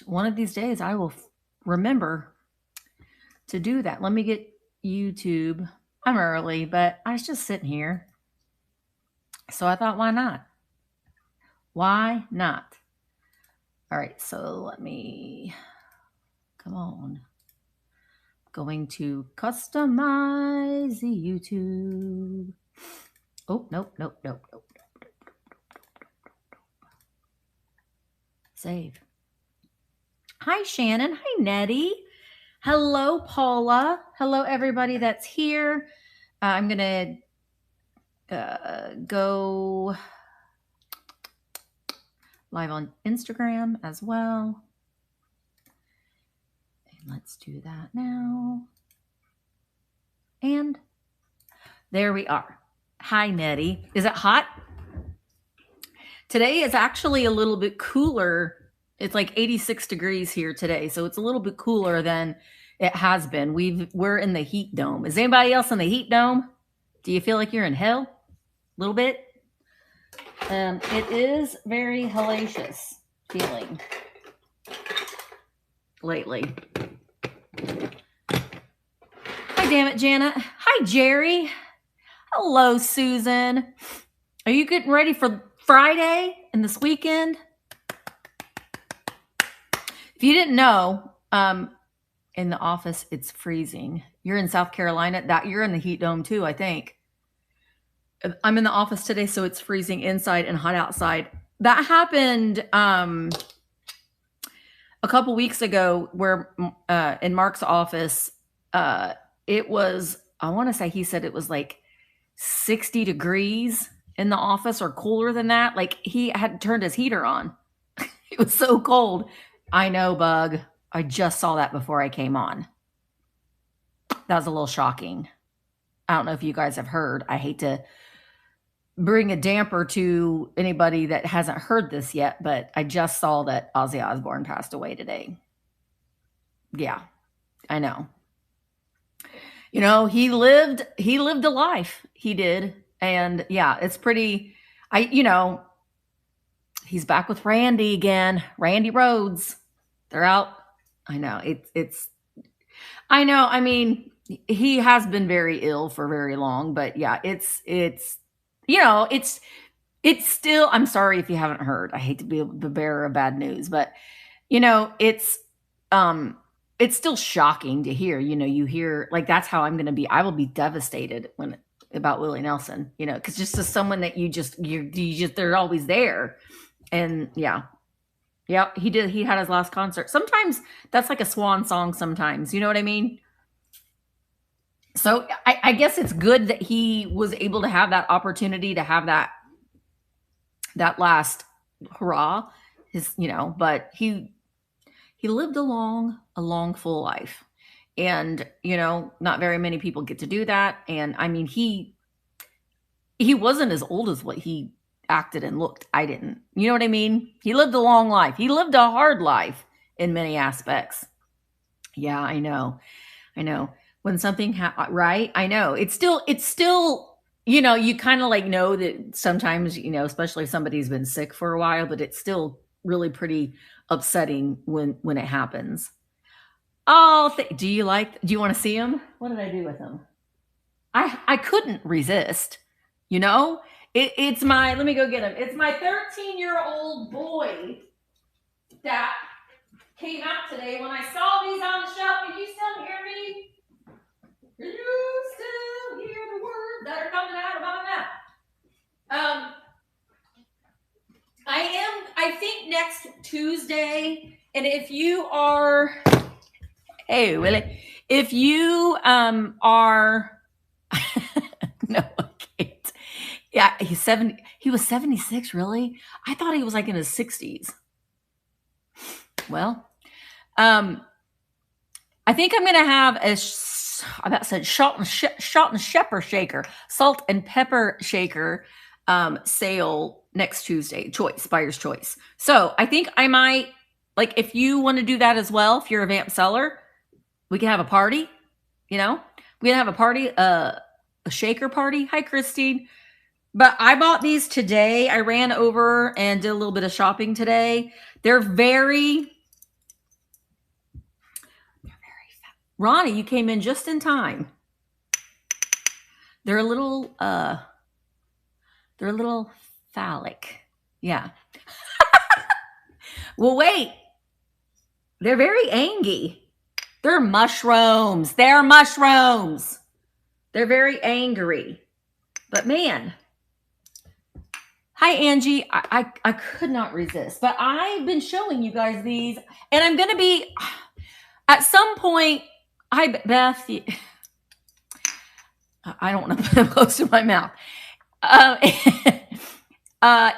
one of these days I will remember to do that. Let me get YouTube. I'm early, but I was just sitting here. So I thought, why not? Why not? All right, so let me, come on. Going to customize the YouTube. Oh, nope. Save. Hi, Shannon. Hi, Nettie. Hello, Paula. Hello, everybody that's here. I'm going to go live on Instagram as well. And let's do that now. And there we are. Hi, Nettie. Is it hot? Today is actually a little bit cooler. It's like 86 degrees here today, so it's a little bit cooler than it has been. We're in the heat dome. Is anybody else in the heat dome? Do you feel like you're in hell? A little bit? It is very hellacious feeling lately. Hi, damn it, Janet. Hi, Jerry. Hello, Susan. Are you getting ready for Friday and this weekend? If you didn't know, in the office, it's freezing. You're in South Carolina. You're in the heat dome too, I think. I'm in the office today, so it's freezing inside and hot outside. That happened a couple weeks ago where in Mark's office, it was, I want to say he said it was like 60 degrees in the office or cooler than that. Like he had turned his heater on. It was so cold. I know, Bug. I just saw that before I came on. That was a little shocking. I don't know if you guys have heard. I hate to bring a damper to anybody that hasn't heard this yet, but I just saw that Ozzy Osbourne passed away today. Yeah, I know. You know, he lived a life. He did. And yeah, it's pretty, he's back with Randy again. Randy Rhodes. They're out. I know. I know. I mean, he has been very ill for very long, but yeah, it's still, I'm sorry if you haven't heard. I hate to be the bearer of bad news, but it's still shocking to hear, you hear like, that's how I'm going to be. I will be devastated about Willie Nelson, cause just as someone that you just, they're always there. And yeah, he had his last concert. Sometimes that's like a swan song sometimes, you know what I mean? So I guess it's good that he was able to have that opportunity to have that last hurrah, but he lived a long, full life. And, not very many people get to do that. And I mean, he wasn't as old as what he acted and looked. I didn't, you know what I mean? He lived a long life. He lived a hard life in many aspects. Yeah, I know. When something right? I know. It's still, you kind of like know that sometimes, especially if somebody's been sick for a while, but it's still really pretty upsetting when it happens. Oh, do you want to see him? What did I do with him? I couldn't resist, It's my, let me go get him. It's my 13-year-old boy that came out today when I saw these on the shelf. Can you still hear me? Can you still hear the words that are coming out of my mouth? I think next Tuesday, and if you are, hey, Willie, if you are, no, I can't. Yeah, he's 70. He was 76, really? I thought he was like in his 60s. Well, I think I'm going to have salt and pepper shaker sale next Tuesday. Buyer's choice. So I think I might, like, if you want to do that as well, if you're a VAMP seller, we can have a party. We can have a party, a shaker party. Hi, Christine. But I bought these today. I ran over and did a little bit of shopping today. They're very Ronnie, you came in just in time. They're a little phallic. Yeah. Well, wait. They're very angry. They're mushrooms. They're mushrooms. They're very angry. But man, hi Angie. I could not resist. But I've been showing you guys these, and I'm gonna be at some point. Hi Beth. I don't want to put them close to my mouth.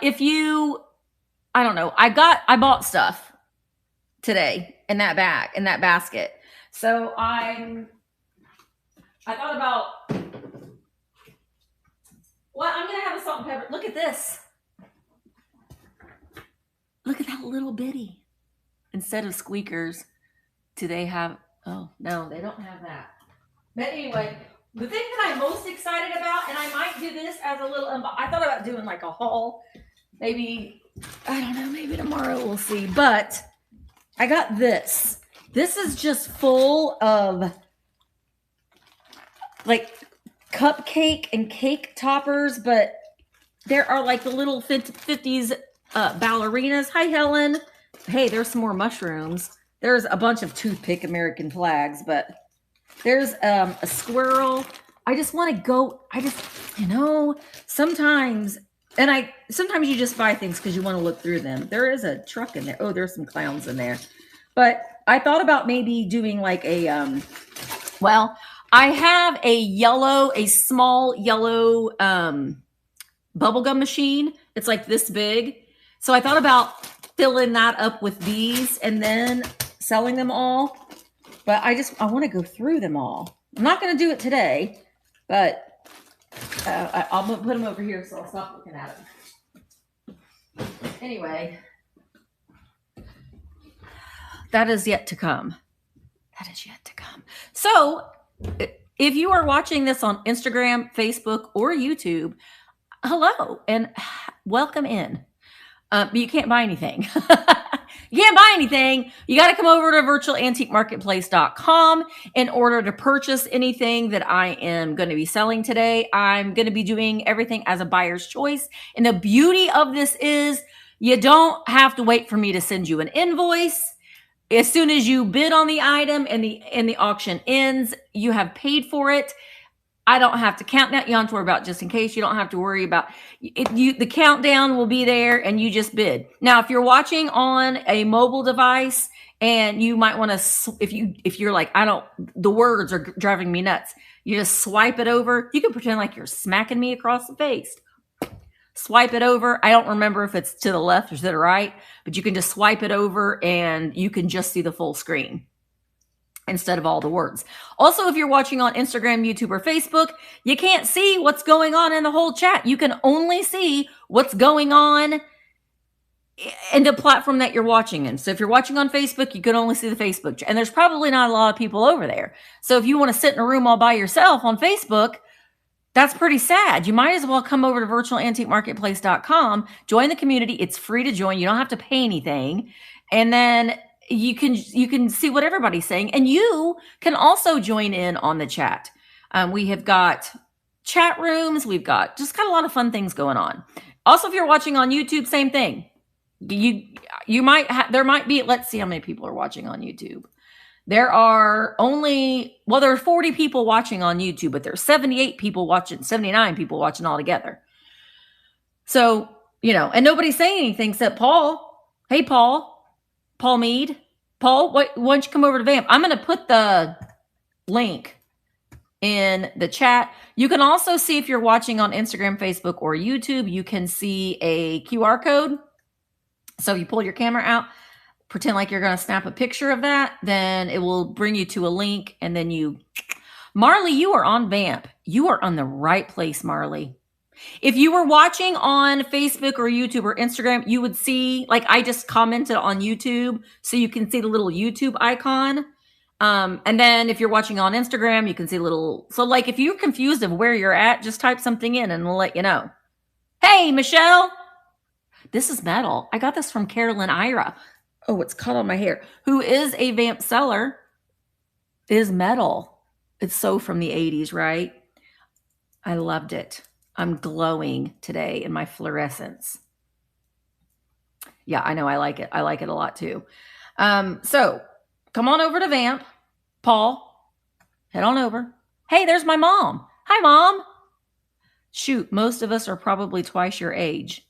If you, I don't know. I bought stuff today in that bag, in that basket. So I thought about, well, I'm going to have a salt and pepper. Look at this. Look at that little bitty. Instead of squeakers, do they have, oh, no, they don't have that. But anyway, the thing that I'm most excited about, and I might do this as a little, I thought about doing like a haul. Maybe, I don't know, maybe tomorrow we'll see. But I got this. This is just full of like cupcake and cake toppers, but there are like the little 50s ballerinas. Hi, Helen. Hey, there's some more mushrooms. There's a bunch of toothpick American flags, but there's a squirrel. I just want to go. Sometimes, sometimes you just buy things because you want to look through them. There is a truck in there. Oh, there's some clowns in there. But I thought about maybe doing like a, I have a small yellow bubblegum machine. It's like this big. So I thought about filling that up with these and then selling them all. But I want to go through them all. I'm not going to do it today, but I'll put them over here so I'll stop looking at them. Anyway, that is yet to come. That is yet to come. So if you are watching this on Instagram, Facebook, or YouTube, hello and welcome in. But you can't buy anything. You can't buy anything. You got to come over to virtualantiquemarketplace.com in order to purchase anything that I am going to be selling today. I'm going to be doing everything as a buyer's choice. And the beauty of this is you don't have to wait for me to send you an invoice. As soon as you bid on the item and the auction ends, you have paid for it. I don't have to count that. You don't have to worry about just in case. You don't have to worry about it. The countdown will be there and you just bid. Now, if you're watching on a mobile device and you might want to, if you're like, the words are driving me nuts. You just swipe it over. You can pretend like you're smacking me across the face. Swipe it over. I don't remember if it's to the left or to the right, but you can just swipe it over and you can just see the full screen instead of all the words. Also, if you're watching on Instagram, YouTube, or Facebook, you can't see what's going on in the whole chat. You can only see what's going on in the platform that you're watching in. So if you're watching on Facebook, you can only see the Facebook chat. And there's probably not a lot of people over there. So if you want to sit in a room all by yourself on Facebook, that's pretty sad. You might as well come over to virtualantiquemarketplace.com, join the community. It's free to join. You don't have to pay anything. And then you can see what everybody's saying, and you can also join in on the chat. We have got chat rooms. We've got just got a lot of fun things going on. Also, if you're watching on YouTube, same thing. You might there might be, let's see how many people are watching on YouTube. There are there are 40 people watching on YouTube, but there's 78 people watching, 79 people watching all together. So, and nobody's saying anything except Paul. Hey, Paul Mead. Paul, why don't you come over to VAMP? I'm going to put the link in the chat. You can also see, if you're watching on Instagram, Facebook, or YouTube, you can see a QR code. So if you pull your camera out, pretend like you're going to snap a picture of that, then it will bring you to a link. And then Marley, you are on VAMP. You are on the right place, Marley. If you were watching on Facebook or YouTube or Instagram, you would see, like I just commented on YouTube, so you can see the little YouTube icon. And then if you're watching on Instagram, you can see so like if you're confused of where you're at, just type something in and we'll let you know. Hey, Michelle. This is metal. I got this from Carolyn Ira. Oh, it's caught on my hair. Who is a VAMP seller. is metal. It's so from the 80s, right? I loved it. I'm glowing today in my fluorescence. Yeah, I know. I like it. I like it a lot too. So come on over to VAMP. Paul, head on over. Hey, there's my mom. Hi, Mom. Shoot, most of us are probably twice your age.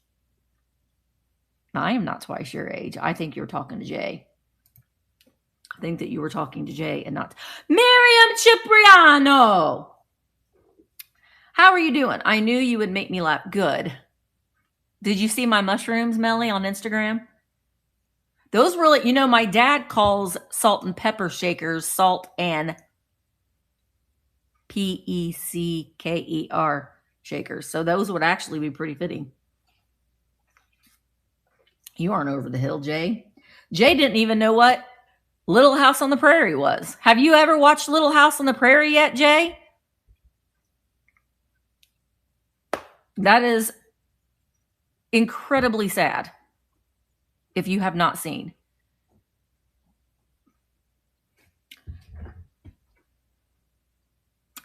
I am not twice your age. I think you're talking to Jay. I think that you were talking to Jay and not Miriam Cipriano. How are you doing? I knew you would make me laugh. Good. Did you see my mushrooms, Melly, on Instagram? Those really, my dad calls salt and pepper shakers salt and PECKER shakers. So those would actually be pretty fitting. You aren't over the hill, Jay. Jay didn't even know what Little House on the Prairie was. Have you ever watched Little House on the Prairie yet, Jay? That is incredibly sad if you have not seen.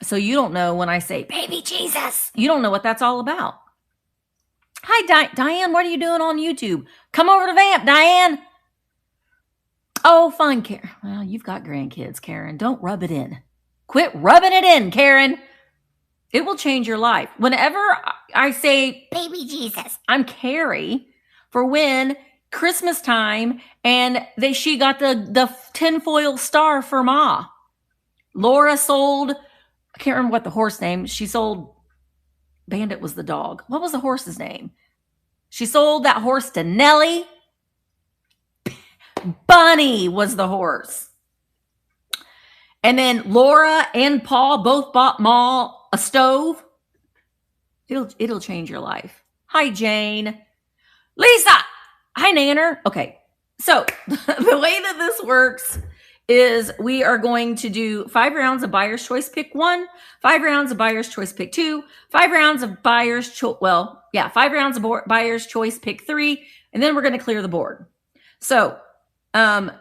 So you don't know when I say, baby Jesus, you don't know what that's all about. Hi, Diane, what are you doing on YouTube? Come over to VAMP, Diane. Oh, fun, Karen. Well, you've got grandkids, Karen. Don't rub it in. Quit rubbing it in, Karen. It will change your life. Whenever I say, baby Jesus, I'm Carrie for when Christmas time and she got the tinfoil star for Ma. Laura sold, I can't remember what the horse name, she sold, Bandit was the dog. What was the horse's name? She sold that horse to Nellie. Bunny was the horse. And then Laura and Paul both bought Ma a stove. It'll change your life. Hi, Jane. Lisa. Hi, Nanner. Okay. So the way that this works is we are going to do 5 rounds of Buyer's Choice Pick 1, 5 rounds of Buyer's Choice Pick 2, 5 rounds of Buyer's Choice, 5 rounds of Buyer's Choice Pick 3, and then we're going to clear the board. So, I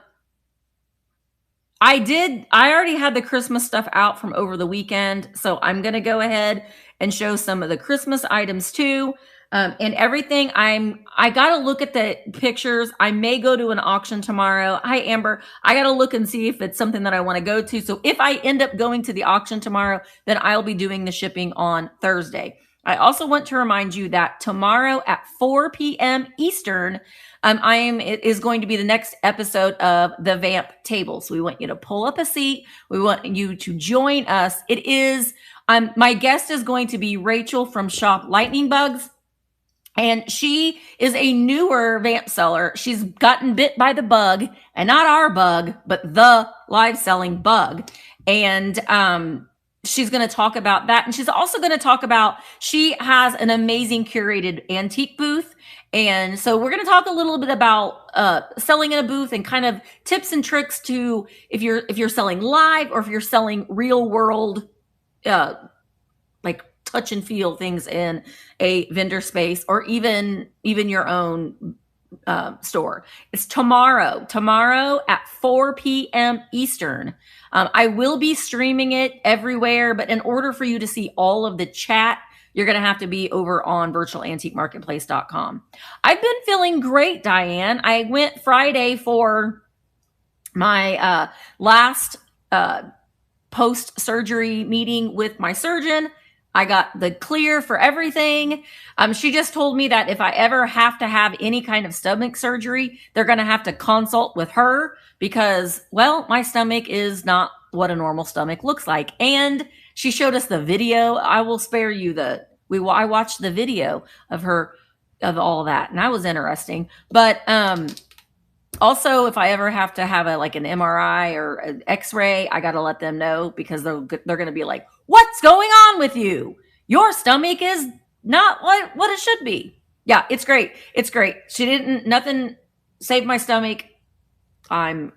already had the Christmas stuff out from over the weekend, so I'm going to go ahead and show some of the Christmas items too. And everything, I got to look at the pictures. I may go to an auction tomorrow. Hi, Amber. I got to look and see if it's something that I want to go to. So if I end up going to the auction tomorrow, then I'll be doing the shipping on Thursday. I also want to remind you that tomorrow at 4 p.m. Eastern, it is going to be the next episode of the VAMP table. So we want you to pull up a seat. We want you to join us. It is, my guest is going to be Rachel from Shop Lightning Bugs. And she is a newer VAMP seller. She's gotten bit by the bug, and not our bug, but the live selling bug. And she's going to talk about that. And she's also going to talk about, she has an amazing curated antique booth. And so we're going to talk a little bit about selling in a booth and kind of tips and tricks to if you're selling live or if you're selling real world, like touch and feel things in a vendor space or even your own store. It's tomorrow at 4 p.m. Eastern. I will be streaming it everywhere, but in order for you to see all of the chat, you're going to have to be over on virtualantiquemarketplace.com. I've been feeling great, Diane. I went Friday for my last post-surgery meeting with my surgeon. I got the clear for everything. She just told me that if I ever have to have any kind of stomach surgery, they're going to have to consult with her because, well, my stomach is not what a normal stomach looks like. And she showed us the video. I will spare you I watched the video of her, of all that. And that was interesting. But, also, if I ever have to have an MRI or an X-ray, I got to let them know because they're going to be like, what's going on with you? Your stomach is not what it should be. Yeah, it's great. It's great. Nothing saved my stomach. I'm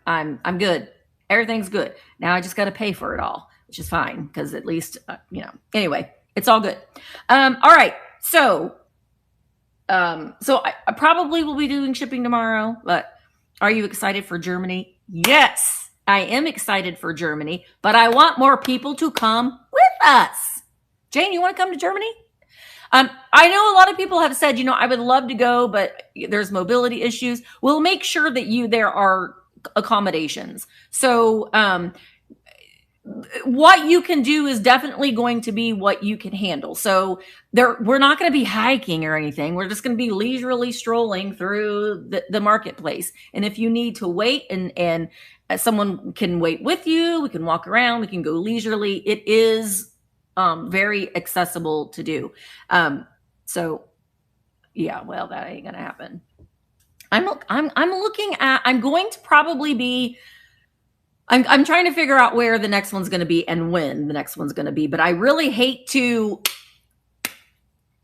good. Everything's good. Now I just got to pay for it all, which is fine because at least, anyway, it's all good. All right. So I probably will be doing shipping tomorrow, but are you excited for Germany? Yes. I am excited for Germany, but I want more people to come with us. Jane, you want to come to Germany? I know a lot of people have said, I would love to go, but there's mobility issues. We'll make sure that there are accommodations. So, what you can do is definitely going to be what you can handle. So we're not going to be hiking or anything. We're just going to be leisurely strolling through the marketplace. And if you need to wait and someone can wait with you, we can walk around, we can go leisurely. It is very accessible to do. So yeah, well, that ain't going to happen. I'm going to probably be, I'm trying to figure out where the next one's going to be and when the next one's going to be, but I really hate to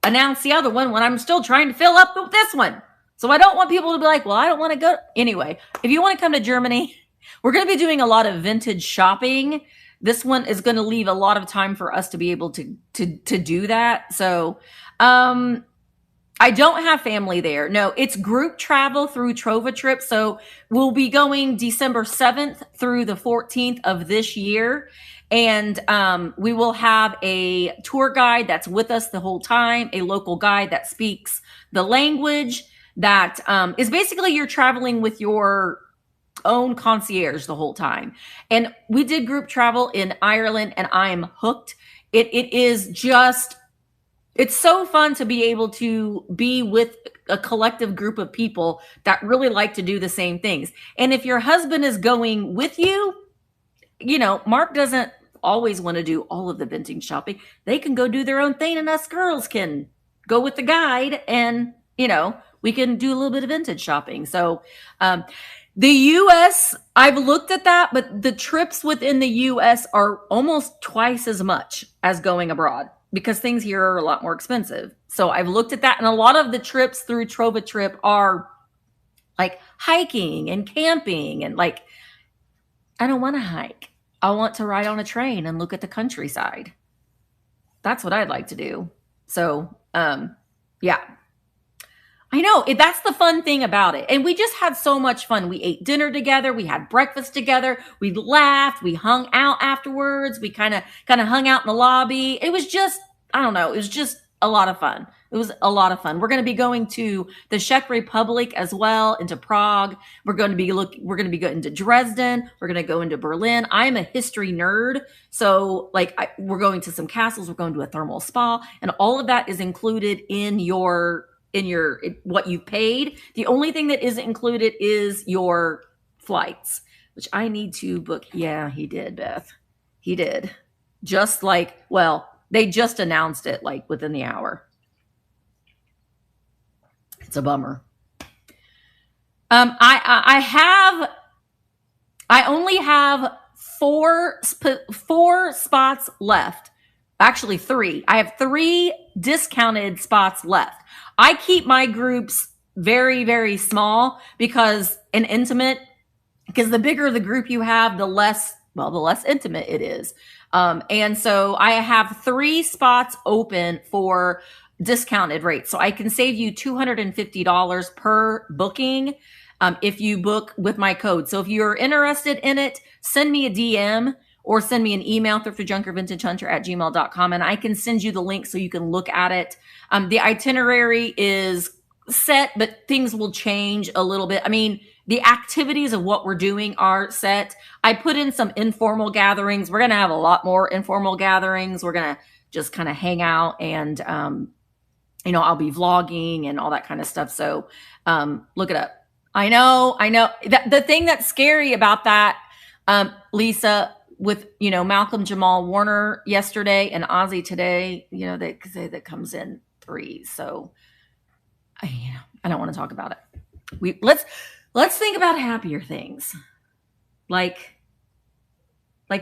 announce the other one when I'm still trying to fill up with this one. So I don't want people to be like, well, I don't want to go. Anyway, if you want to come to Germany, we're going to be doing a lot of vintage shopping. This one is going to leave a lot of time for us to be able to do that. So, I don't have family there. No, it's group travel through Trova Trip. So we'll be going December 7th through the 14th of this year. And we will have a tour guide that's with us the whole time, a local guide that speaks the language that is basically you're traveling with your own concierge the whole time. And we did group travel in Ireland and I am hooked. It is just... It's so fun to be able to be with a collective group of people that really like to do the same things. And if your husband is going with you, Mark doesn't always want to do all of the vintage shopping. They can go do their own thing and us girls can go with the guide and, we can do a little bit of vintage shopping. So, the U.S., I've looked at that, but the trips within the U.S. are almost twice as much as going abroad, because things here are a lot more expensive. So I've looked at that. And a lot of the trips through Trova Trip are like hiking and camping. And like, I don't want to hike. I want to ride on a train and look at the countryside. That's what I'd like to do. So, yeah. I know. That's the fun thing about it. And we just had so much fun. We ate dinner together. We had breakfast together. We laughed. We hung out afterwards. We kind of hung out in the lobby. It was just, I don't know. It was just a lot of fun. It was a lot of fun. We're going to be going to the Czech Republic as well, into Prague. We're going to be going to Dresden. We're going to go into Berlin. I'm a history nerd. So we're going to some castles. We're going to a thermal spa, and all of that is included in what you paid. The only thing that isn't included is your flights, which I need to book. Yeah, he did, Beth. He did. Just they just announced it within the hour. It's a bummer. I only have four spots left. Actually, 3. I have 3 discounted spots left. I keep my groups very, very small because the bigger the group you have, the less intimate it is. And so I have 3 spots open for discounted rates. So I can save you $250 per booking if you book with my code. So if you're interested in it, send me a DM or send me an email, thrifterjunkervintagehunter@gmail.com, and I can send you the link so you can look at it. The itinerary is set, but things will change a little bit. I mean, the activities of what we're doing are set. I put in some informal gatherings. We're going to have a lot more informal gatherings. We're going to just kind of hang out and, I'll be vlogging and all that kind of stuff. So look it up. I know. The thing that's scary about that, Lisa, with, Malcolm Jamal Warner yesterday and Ozzy today, they say that comes in 3. So, I don't want to talk about it. Let's think about happier things. Like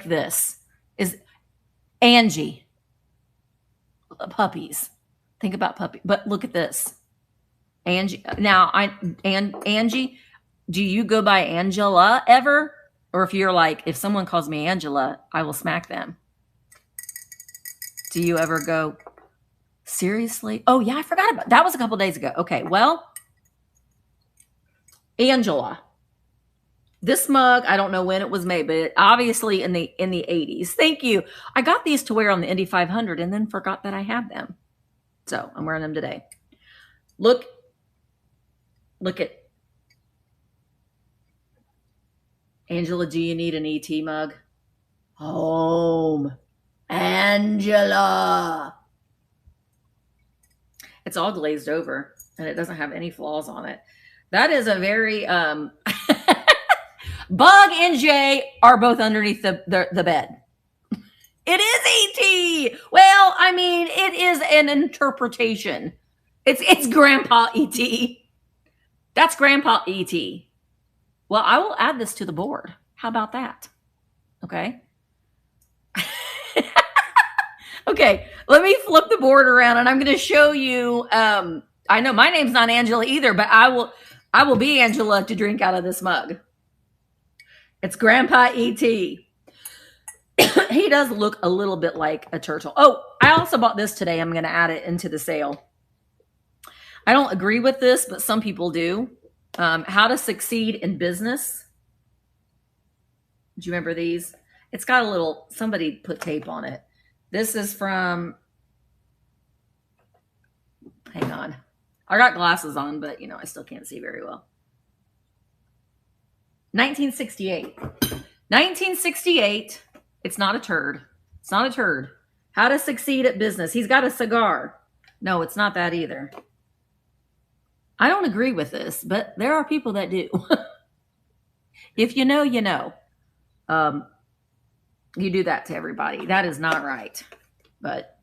this is Angie. Puppies. Think about puppies. But look at this. Angie. Now, Angie, do you go by Angela ever? Or if you're if someone calls me Angela, I will smack them. Do you ever go, seriously? Oh, yeah, I forgot about that. Was a couple days ago. Okay, well, Angela, This mug, I don't know when it was made, but obviously in the 80s. Thank you. I got these to wear on the Indy 500 and then forgot that I had them. So I'm wearing them today. Look at Angela. Do you need an ET mug? Home, Angela. It's all glazed over and it doesn't have any flaws on it. That is a very Bug and Jay are both underneath the bed. It is ET. Well, I mean, it is an interpretation. It's Grandpa ET. That's Grandpa ET. Well, I will add this to the board. How about that? Okay. Okay, let me flip the board around and I'm going to show you. I know my name's not Angela either, but I will be Angela to drink out of this mug. It's Grandpa ET. He does look a little bit like a turtle. Oh, I also bought this today. I'm going to add it into the sale. I don't agree with this, but some people do. How to Succeed in Business. Do you remember these? It's got a little, somebody put tape on it. This is from, hang on. I got glasses on, but I still can't see very well. 1968. 1968. It's not a turd. It's not a turd. How to Succeed at Business. He's got a cigar. No, it's not that either. I don't agree with this, but there are people that do. If you know, you know. You do that to everybody. That is not right. But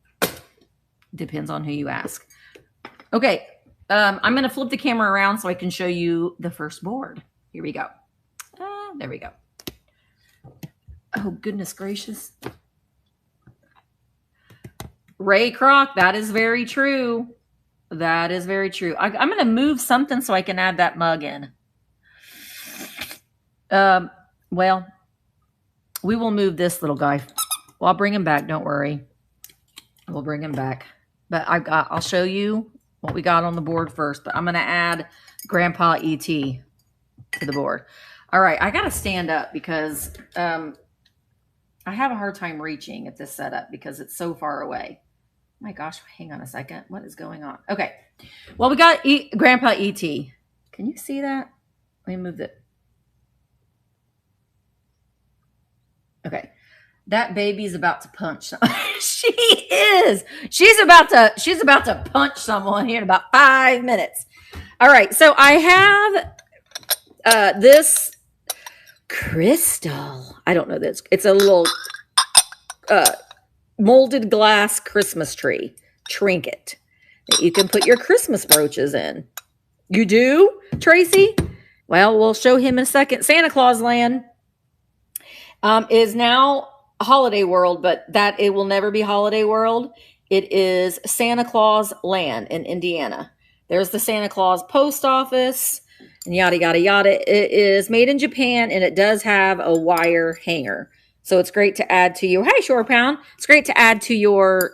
depends on who you ask. Okay. I'm going to flip the camera around so I can show you the first board. Here we go. There we go. Oh, goodness gracious. Ray Kroc, that is very true. That is very true. I'm going to move something so I can add that mug in. Well, we will move this little guy. Well, I'll bring him back. Don't worry. We'll bring him back. But I'll show you what we got on the board first. But I'm going to add Grandpa ET to the board. All right. I got to stand up because I have a hard time reaching at this setup because it's so far away. My gosh, hang on a second. What is going on? Okay. Well, we got Grandpa ET. Can you see that? Let me move it. Okay. That baby's about to punch. She is. She's about to punch someone here in about 5 minutes. All right. So I have this crystal. I don't know this. It's a little molded glass Christmas tree trinket that you can put your Christmas brooches in. You do, Tracy? Well, we'll show him in a second. Santa Claus Land is now Holiday World, but that it will never be Holiday World. It is Santa Claus Land in Indiana. There's the Santa Claus post office and yada, yada, yada. It is made in Japan and it does have a wire hanger. So it's great to add to your, hey, Shore Pound. It's great to add to your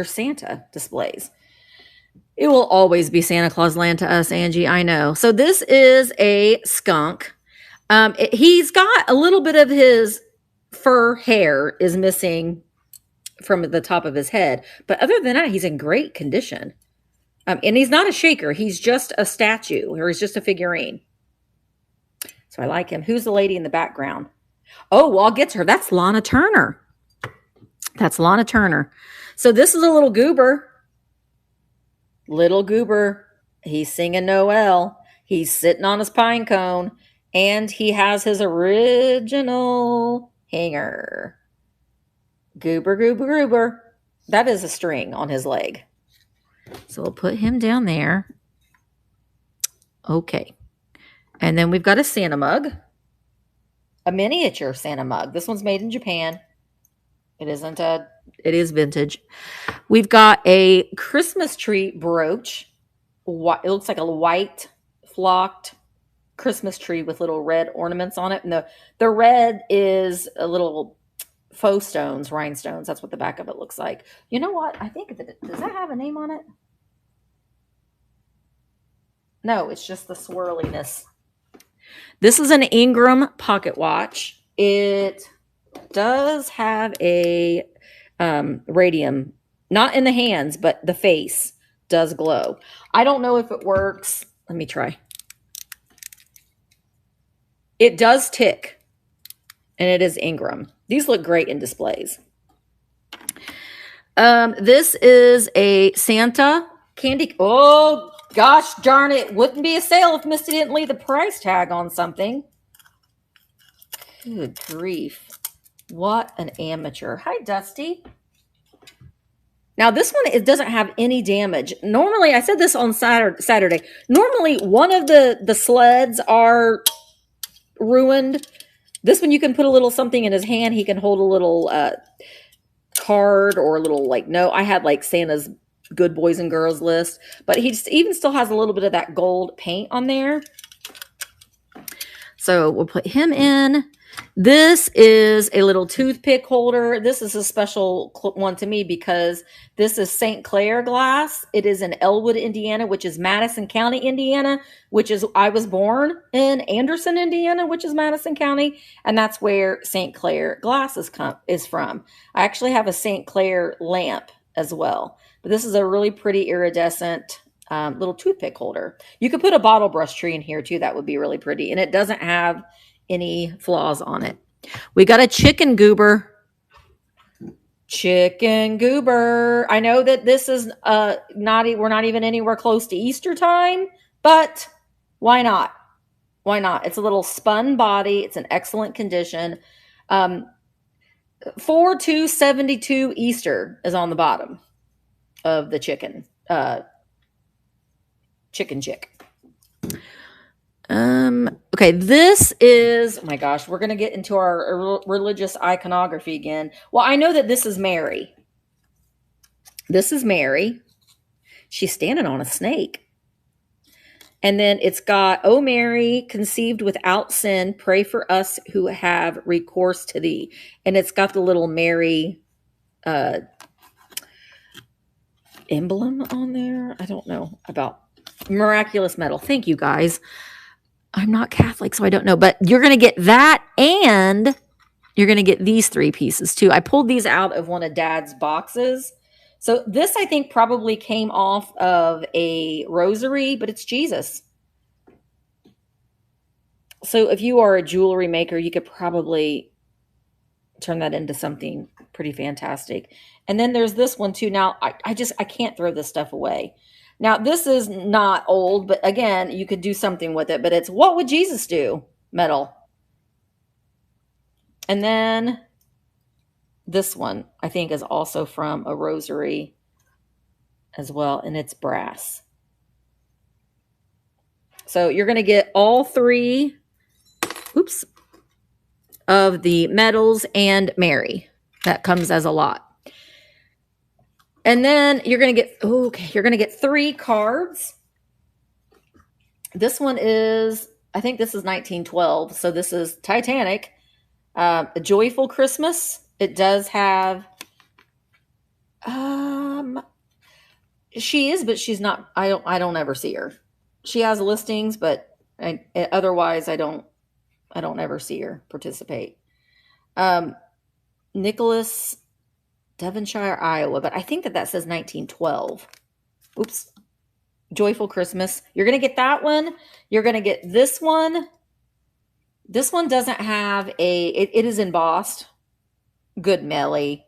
Santa displays. It will always be Santa Claus Land to us, Angie. I know. So this is a skunk. He's got a little bit of his fur hair is missing from the top of his head. But other than that, he's in great condition. And he's not a shaker. He's just a statue or he's just a figurine. So I like him. Who's the lady in the background? Oh, well, I'll get to her. That's Lana Turner. That's Lana Turner. So this is a little goober. Little goober. He's singing Noel. He's sitting on his pine cone. And he has his original hanger. Goober, goober, goober. That is a string on his leg. So we'll put him down there. Okay. And then we've got a Santa mug. A miniature Santa mug. This one's made in Japan. It is vintage. We've got a Christmas tree brooch. It looks like a white flocked Christmas tree with little red ornaments on it. And the red is a little faux stones, rhinestones. That's what the back of it looks like. You know what? I think does that have a name on it? No, it's just the swirliness. This is an Ingram pocket watch. It does have a radium, not in the hands, but the face does glow. I don't know if it works. Let me try. It does tick, and it is Ingram. These look great in displays. This is a Santa candy. Oh, gosh darn it. Wouldn't be a sale if Misty didn't leave the price tag on something. Good grief. What an amateur. Hi, Dusty. Now, this one, it doesn't have any damage. Normally, I said this on Saturday. Normally, one of the sleds are ruined. This one, you can put a little something in his hand. He can hold a little card or a little, like, no, I had like Santa's good boys and girls list. But he even still has a little bit of that gold paint on there. So we'll put him in. This is a little toothpick holder. This is a special one to me because this is St. Clair glass. It is in Elwood, Indiana, which is Madison County, Indiana, which is, I was born in Anderson, Indiana, which is Madison County. And that's where St. Clair glass is from. I actually have a St. Clair lamp as well. But this is a really pretty iridescent little toothpick holder. You could put a bottle brush tree in here too. That would be really pretty. And it doesn't have any flaws on it. We got a chicken goober. Chicken goober. I know that this is we're not even anywhere close to Easter time, but why not? Why not? It's a little spun body. It's in excellent condition. 4272 Easter is on the bottom of the chicken. Chicken chick. Okay, this is, oh my gosh, we're going to get into our religious iconography again. Well, I know that this is Mary. This is Mary. She's standing on a snake. And then it's got, "O Mary, conceived without sin, pray for us who have recourse to thee." And it's got the little Mary emblem on there. I don't know about miraculous metal. Thank you, guys. I'm not Catholic, so I don't know. But you're going to get that, and you're going to get these three pieces, too. I pulled these out of one of Dad's boxes. So this, I think, probably came off of a rosary, but it's Jesus. So if you are a jewelry maker, you could probably turn that into something pretty fantastic. And then there's this one, too. Now, I can't throw this stuff away. Now, this is not old, but again, you could do something with it. But it's "What Would Jesus Do?" metal. And then this one, I think, is also from a rosary as well, and it's brass. So you're going to get all three, of the metals and Mary. That comes as a lot. And then you're going to get 3 cards. This one is, I think this is 1912. So this is Titanic. A Joyful Christmas. It does have, she is, but she's not, I don't ever see her. She has listings, but otherwise I don't ever see her participate. Nicholas, Devonshire, Iowa, but I think that says 1912. Oops. Joyful Christmas. You're going to get that one. You're going to get this one. This one doesn't have it is embossed. Good Melly.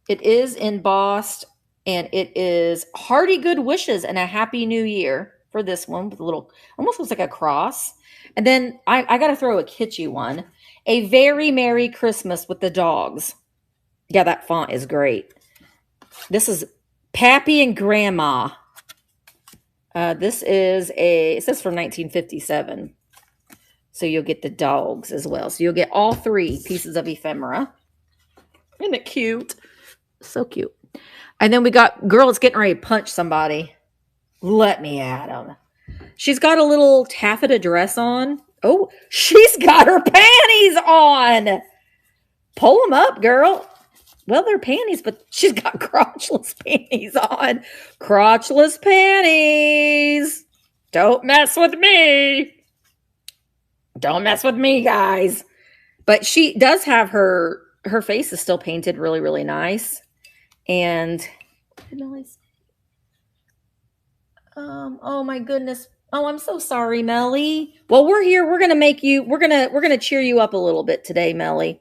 It is embossed, and it is hearty good wishes and a happy new year for this one with a little, almost looks like a cross. And then I got to throw a kitschy one. A very Merry Christmas with the dogs. Yeah, that font is great. This is Pappy and Grandma. This is it says from 1957. So you'll get the dogs as well. So you'll get all 3 pieces of ephemera. Isn't it cute? So cute. And then we got girl that's getting ready to punch somebody. Let me at him. She's got a little taffeta dress on. Oh, she's got her panties on. Pull them up, girl. Well, they're panties, but she's got crotchless panties on. Crotchless panties. Don't mess with me. Don't mess with me, guys. But she does have her face is still painted really, really nice. And oh my goodness. Oh, I'm so sorry, Melly. Well, we're here. We're gonna cheer you up a little bit today, Melly.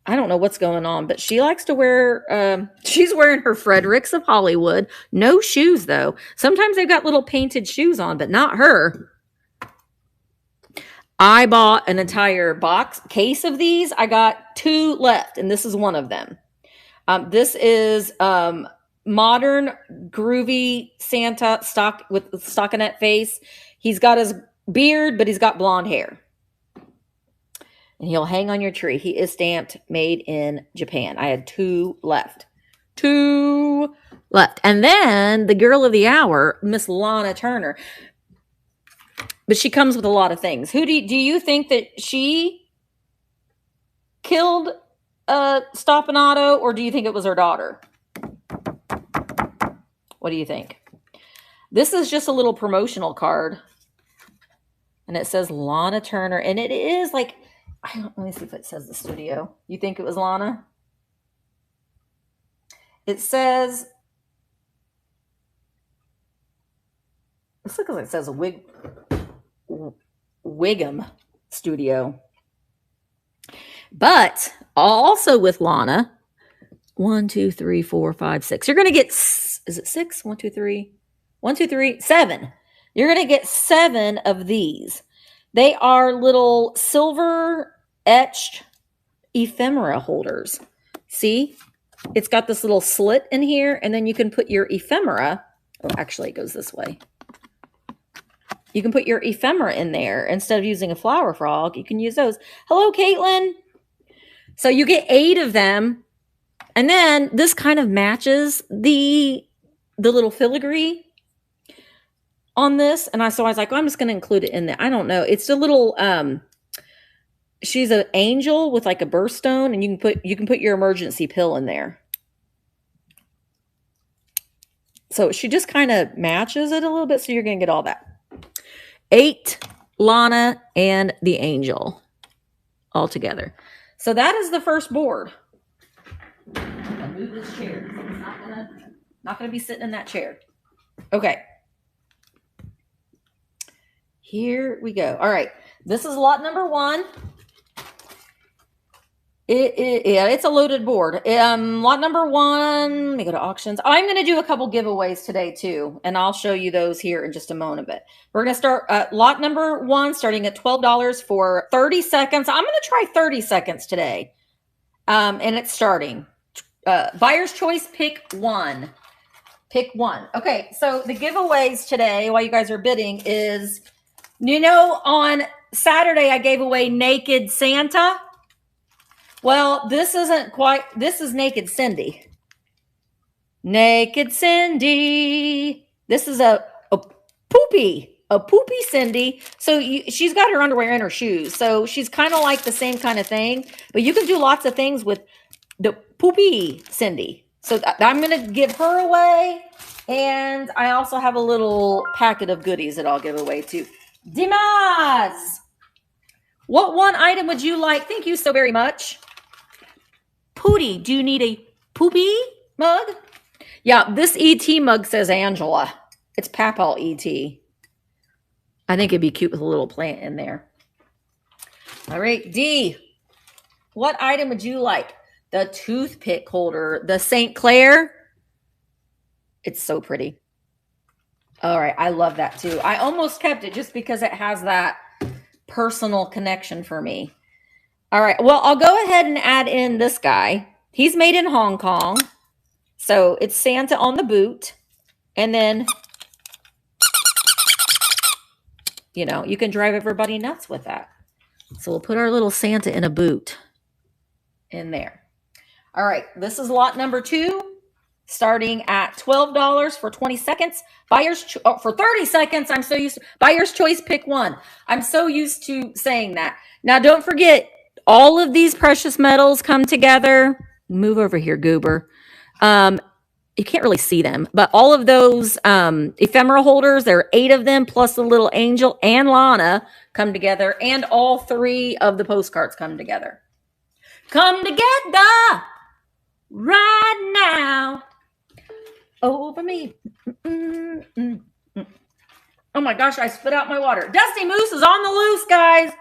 I don't know what's going on, but she likes to wear, she's wearing her Fredericks of Hollywood. No shoes, though. Sometimes they've got little painted shoes on, but not her. I bought an entire case of these. I got 2 left, and this is one of them. This is modern, groovy Santa with stockinette face. He's got his beard, but he's got blonde hair. And he'll hang on your tree. He is stamped made in Japan. I had 2 left. 2 left. And then the girl of the hour, Miss Lana Turner. But she comes with a lot of things. Who do you think that she killed Stoppanato, or do you think it was her daughter? What do you think? This is just a little promotional card. And it says Lana Turner. And it is like, let me see if it says the studio. You think it was Lana? It says, this looks like it says Wiggum Studio. But also with Lana, 1, 2, 3, 4, 5, 6. You're going to get, is it 6? 1, 2, 3. 1, 2, 3, 7. You're going to get 7 of these. They are little silver etched ephemera holders. See? It's got this little slit in here, and then you can put your ephemera. Oh, actually, it goes this way. You can put your ephemera in there. Instead of using a flower frog, you can use those. Hello, Caitlin. So you get 8 of them. And then this kind of matches the little filigree on this. And so I was like, well, I'm just going to include it in there. I don't know. It's a little, she's an angel with like a birthstone, and you can put your emergency pill in there. So she just kind of matches it a little bit. So you're going to get all that. 8, Lana, and the angel all together. So that is the first board. I'm gonna move this chair. It's not gonna be sitting in that chair. Okay. Here we go. All right. This is lot number 1. It's a loaded board. Lot number 1. Let me go to auctions. I'm going to do a couple giveaways today too, and I'll show you those here in just a moment. But we're going to start lot number 1, starting at $12 for 30 seconds. I'm going to try 30 seconds today, and it's starting. Buyer's choice, pick 1. Pick 1. Okay, so the giveaways today, while you guys are bidding, is, on Saturday I gave away Naked Santa. Well, this is Naked Cindy. Naked Cindy. This is a poopy Cindy. So she's got her underwear and her shoes. So she's kind of like the same kind of thing. But you can do lots of things with the poopy Cindy. So I'm going to give her away. And I also have a little packet of goodies that I'll give away too. Dimas! What one item would you like? Thank you so very much. Pooty, do you need a poopy mug? Yeah, this ET mug says Angela. It's Papal ET. I think it'd be cute with a little plant in there. All right, D. What item would you like? The toothpick holder, the St. Clair. It's so pretty. All right, I love that too. I almost kept it just because it has that personal connection for me. All right, well, I'll go ahead and add in this guy. He's made in Hong Kong. So it's Santa on the boot. And then, you can drive everybody nuts with that. So we'll put our little Santa in a boot in there. All right, this is lot number 2, starting at $12 for 20 seconds. For 30 seconds, I'm so used to buyer's choice, pick 1. I'm so used to saying that. Now, don't forget, all of these precious metals come together. Move over here, Goober. You can't really see them, but all of those ephemera holders, there are 8 of them, plus the little angel and Lana. come together, and all 3 of the postcards come together. Come together right now over me. Oh my gosh, I spit out my water. Dusty Moose is on the loose, guys.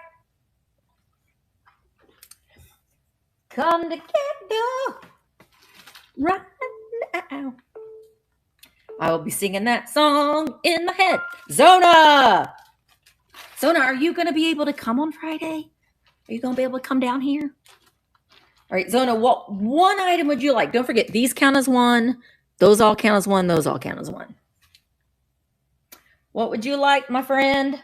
Come together right now. I will be singing that song in my head. Zona, are you going to be able to come on Friday? Are you going to be able to come down here? All right, Zona, what one item would you like? Don't forget, these count as 1. Those all count as 1. Those all count as 1. What would you like, my friend?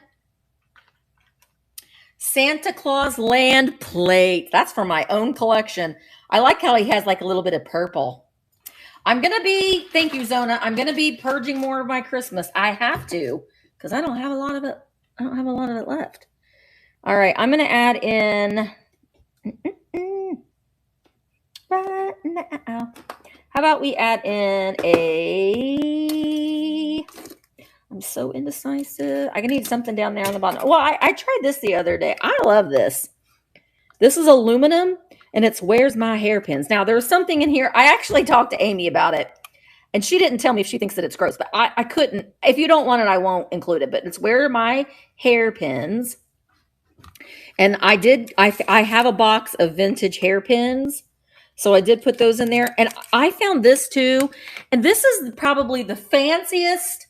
Santa Claus Land plate. That's for my own collection. I like how he has like a little bit of purple. I'm going to be, thank you, Zona. I'm going to be purging more of my Christmas. I have to, because I don't have a lot of it. I don't have a lot of it left. All right. I'm going to add in right now. How about we add in I'm so indecisive. I need something down there on the bottom. Well, I tried this the other day. I love this. This is aluminum, and it's Where's My Hairpins. Now, there's something in here. I actually talked to Amy about it, and she didn't tell me if she thinks that it's gross, but I couldn't. If you don't want it, I won't include it, but it's Where Are My Hairpins. And I have a box of vintage hairpins, so I did put those in there. And I found this too, and this is probably the fanciest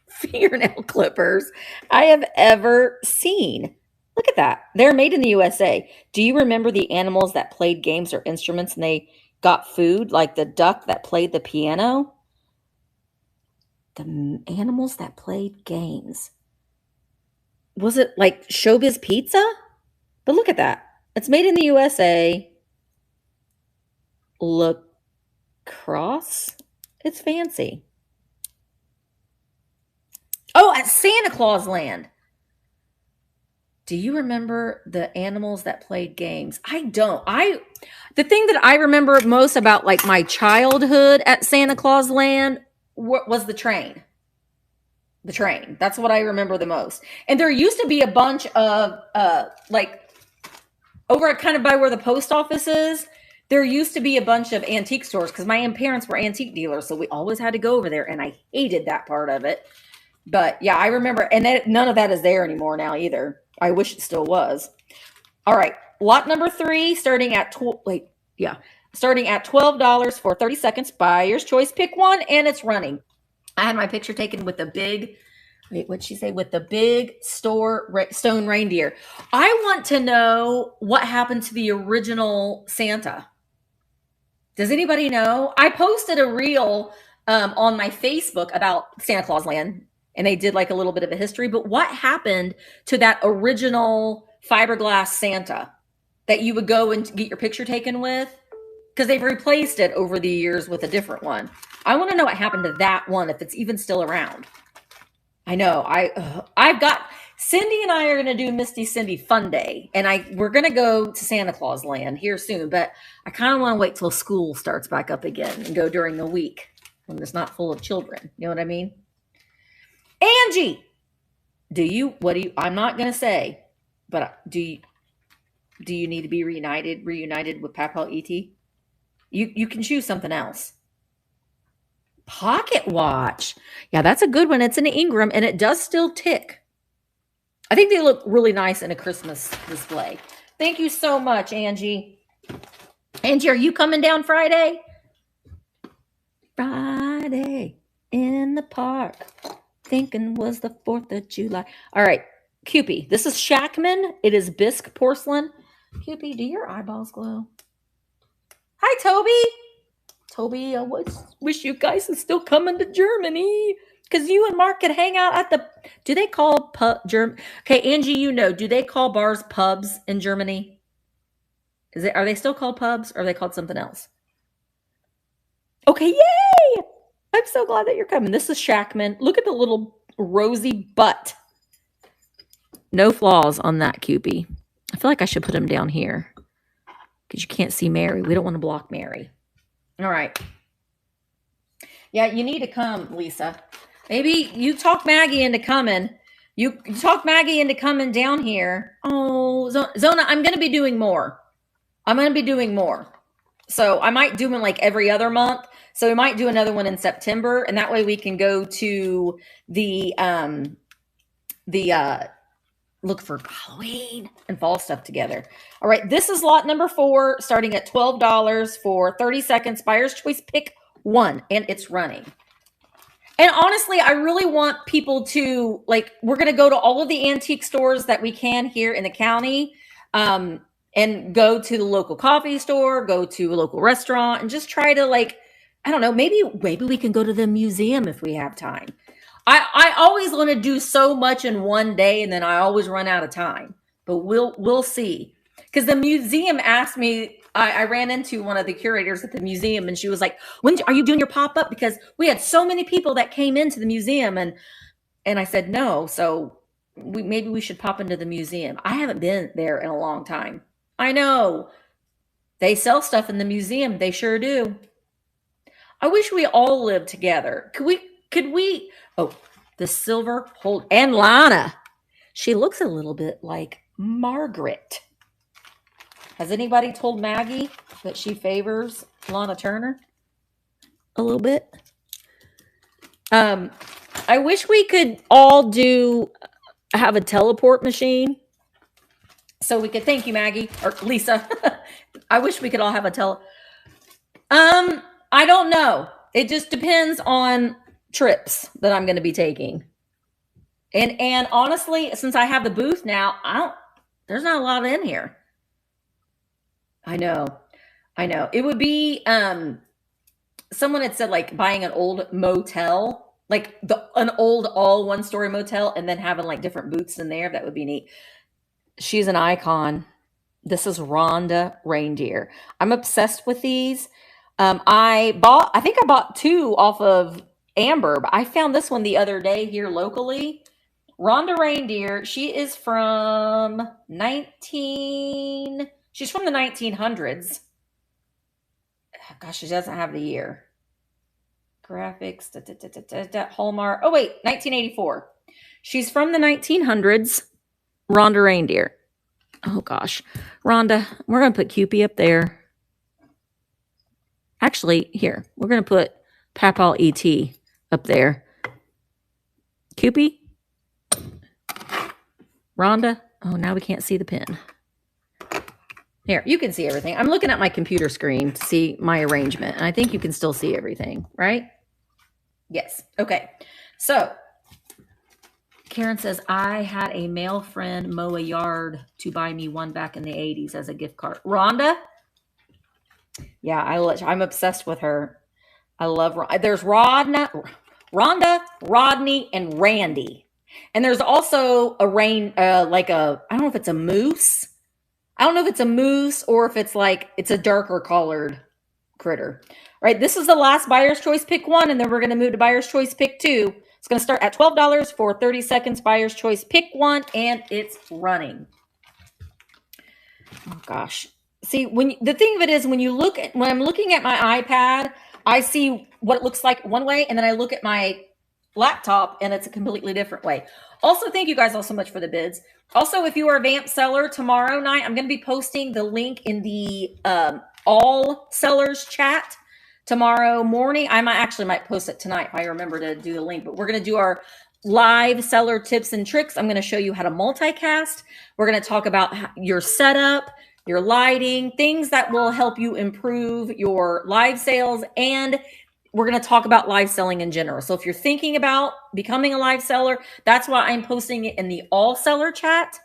fingernail clippers I have ever seen. Look at that. They're made in the USA. Do you remember the animals that played games or instruments and they got food, like the duck that played the piano? The animals that played games. Was it like Showbiz Pizza? But look at that. It's made in the USA. Lacrosse. It's fancy. Oh, at Santa Claus Land. Do you remember the animals that played games? I don't. The thing that I remember most about like my childhood at Santa Claus Land was the train. The train. That's what I remember the most. And there used to be a bunch of like over kind of by where the post office is. There used to be a bunch of antique stores because my parents were antique dealers, so we always had to go over there, and I hated that part of it. But yeah, I remember, and none of that is there anymore now either. I wish it still was. All right, lot number 3, starting at $12 for 30 seconds. Buyer's choice, pick one, and it's running. I had my picture taken with the big, what'd she say? With the big stone reindeer. I want to know what happened to the original Santa. Does anybody know? I posted a reel on my Facebook about Santa Claus Land, and they did like a little bit of a history, but what happened to that original fiberglass Santa that you would go and get your picture taken with? Because they've replaced it over the years with a different one. I want to know what happened to that one, if it's even still around. I know. I've got Cindy and I are going to do Misty Cindy Fun Day, and we're going to go to Santa Claus Land here soon, but I kind of want to wait till school starts back up again and go during the week when it's not full of children. You know what I mean? Angie, I'm not going to say, but do you need to be reunited with Papa E.T.? You can choose something else. Pocket watch. Yeah, that's a good one. It's an Ingram, and it does still tick. I think they look really nice in a Christmas display. Thank you so much, Angie. Angie, are you coming down Friday? Friday in the park. Thinking was the 4th of July. All right, Cupie. This is Shackman. It is bisque porcelain. Cupie, do your eyeballs glow? Hi, Toby. Toby, I wish you guys are still coming to Germany, because you and Mark could hang out at the, do they call okay, Angie, do they call bars pubs in Germany? Are they still called pubs, or are they called something else? Okay, yay! I'm so glad that you're coming. This is Shackman. Look at the little rosy butt. No flaws on that, Cupie. I feel like I should put him down here because you can't see Mary. We don't want to block Mary. All right. Yeah, you need to come, Lisa. Maybe you talk Maggie into coming. You talk Maggie into coming down here. Oh, Zona, I'm going to be doing more. I'm going to be doing more. So I might do one like every other month. So we might do another one in September, and that way we can go to the look for Halloween and fall stuff together. All right, this is lot number 4, starting at $12 for 30 seconds. Buyer's choice pick 1, and it's running. And honestly, I really want people to, like, we're going to go to all of the antique stores that we can here in the county, and go to the local coffee store, go to a local restaurant, and just try to, like, I don't know, maybe we can go to the museum if we have time. I always want to do so much in one day, and then I always run out of time. But we'll see. Because the museum asked me, I ran into one of the curators at the museum, and she was like, "When are you doing your pop-up?" Because we had so many people that came into the museum, and I said no. So maybe we should pop into the museum. I haven't been there in a long time. I know they sell stuff in the museum. They sure do. I wish we all lived together. Could we? Oh, the silver hold and Lana. She looks a little bit like Margaret. Has anybody told Maggie that she favors Lana Turner? A little bit. I wish we could all have a teleport machine. So we could, thank you, Maggie, or Lisa. I wish we could all have a I don't know. It just depends on trips that I'm going to be taking. And honestly, since I have the booth now, there's not a lot in here. I know. It would be, someone had said like buying an old motel, like an old all 1-story motel, and then having like different booths in there. That would be neat. She's an icon. This is Rhonda Reindeer. I'm obsessed with these. I think I bought 2 off of Amber, but I found this one the other day here locally. Rhonda Reindeer, she's from the 1900s. Gosh, she doesn't have the year. Graphics, Hallmark. Oh, wait, 1984. She's from the 1900s. Rhonda Reindeer. Oh, gosh. Rhonda, we're going to put Cupid up there. Actually, here, we're going to put Papal E.T. up there. Cupid. Rhonda. Oh, now we can't see the pin. Here, you can see everything. I'm looking at my computer screen to see my arrangement, and I think you can still see everything, right? Yes. Okay. So, Karen says, I had a male friend mow a yard to buy me one back in the 80s as a gift card. Rhonda? Yeah, I'm obsessed with her. I love her. There's Rhonda, Rodney, and Randy. And there's also I don't know if it's a moose. I don't know if it's a moose or if it's a darker colored critter. All right, this is the last buyer's choice pick 1, and then we're going to move to buyer's choice pick 2. It's going to start at $12 for 30 seconds. Buyer's choice pick 1, and it's running. Oh gosh. See, the thing of it is, when I'm looking at my iPad, I see what it looks like one way, and then I look at my laptop and it's a completely different way. Also, thank you guys all so much for the bids. Also, if you are a VAMP seller, tomorrow night I'm going to be posting the link in the all sellers chat tomorrow morning. I might post it tonight if I remember to do the link, but we're going to do our live seller tips and tricks. I'm going to show you how to multicast. We're going to talk about your setup, your lighting, things that will help you improve your live sales, and we're going to talk about live selling in general. So if you're thinking about becoming a live seller, that's why I'm posting it in the all seller chat.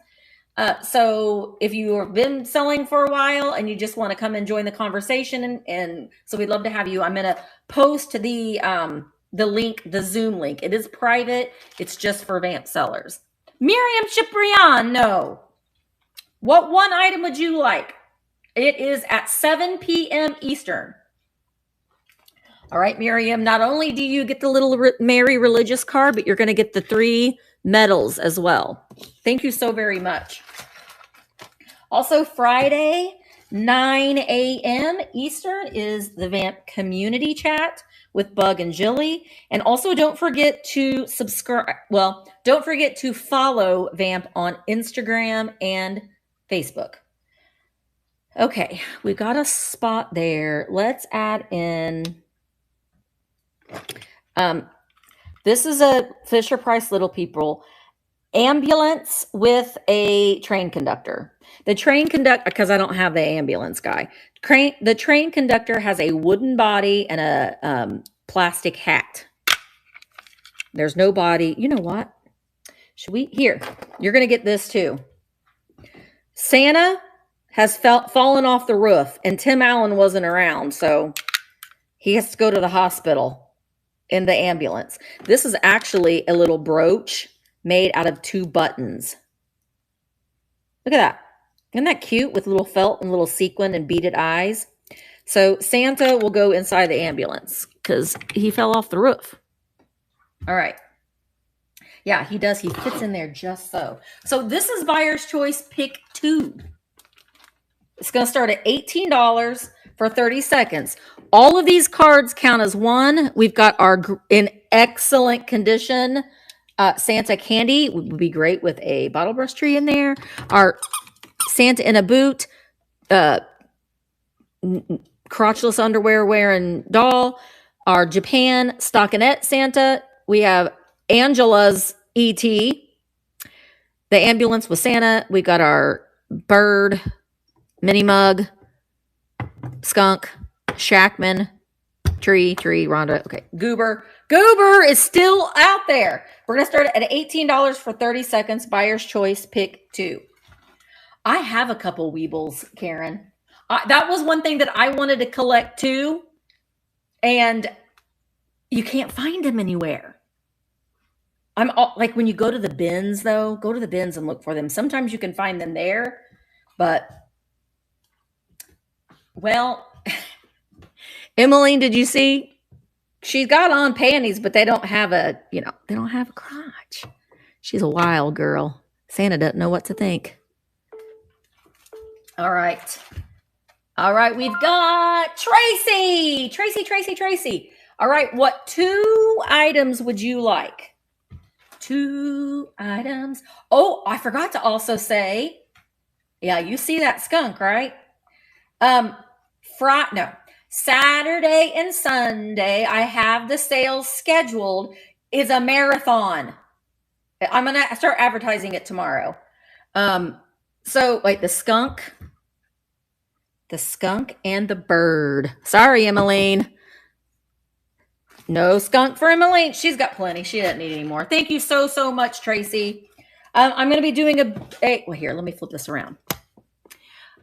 So if you have been selling for a while and you just want to come and join the conversation, and so we'd love to have you, I'm going to post the link, the Zoom link. It is private. It's just for VAMP sellers. Miriam Ciprian, no. What one item would you like? It is at 7 p.m. Eastern. All right, Miriam, not only do you get the little Mary religious card, but you're going to get the 3 medals as well. Thank you so very much. Also, Friday, 9 a.m. Eastern is the VAMP community chat. with Bug and Jilly. And also don't forget to subscribe. Well, don't forget to follow VAMP on Instagram and Facebook. Okay, we got a spot there. Let's add in. This is a Fisher-Price Little People ambulance with a train conductor. The train conductor, because I don't have the ambulance guy. The train conductor has a wooden body and a plastic hat. There's no body. You know what? Should we? Here, you're going to get this too. Santa has fallen off the roof, and Tim Allen wasn't around, so he has to go to the hospital in the ambulance. This is actually a little brooch made out of 2 buttons. Look at that. Isn't that cute with little felt and little sequin and beaded eyes? So Santa will go inside the ambulance because he fell off the roof. All right. Yeah, he does. He fits in there just so. So this is Buyer's Choice Pick 2. It's going to start at $18 for 30 seconds. All of these cards count as one. We've got our in excellent condition Santa candy. Would be great with a bottle brush tree in there. Our Santa in a boot, crotchless underwear wearing doll. Our Japan stockinette Santa. We have Angela's E.T. The ambulance with Santa. We got our bird, mini mug, skunk, Shackman, tree, Rhonda. Okay, Goober. Goober is still out there. We're going to start at $18 for 30 seconds. Buyer's Choice Pick 2. I have a couple Weebles, Karen. That was one thing that I wanted to collect too. And you can't find them anywhere. Like when you go to the bins, though, go to the bins and look for them. Sometimes you can find them there. But, well, Emmeline, did you see? She's got on panties, but they don't have a crotch. She's a wild girl. Santa doesn't know what to think. All right. We've got Tracy. Tracy. All right. What 2 items would you like? 2 items. Oh, I forgot to also say, yeah, you see that skunk, right? Saturday and Sunday, I have the sales scheduled, is a marathon. I'm going to start advertising it tomorrow. So wait, the skunk and the bird. Sorry, Emmeline. No skunk for Emmeline. She's got plenty. She doesn't need any more. Thank you so much, Tracy. I'm going to be doing well, here, let me flip this around.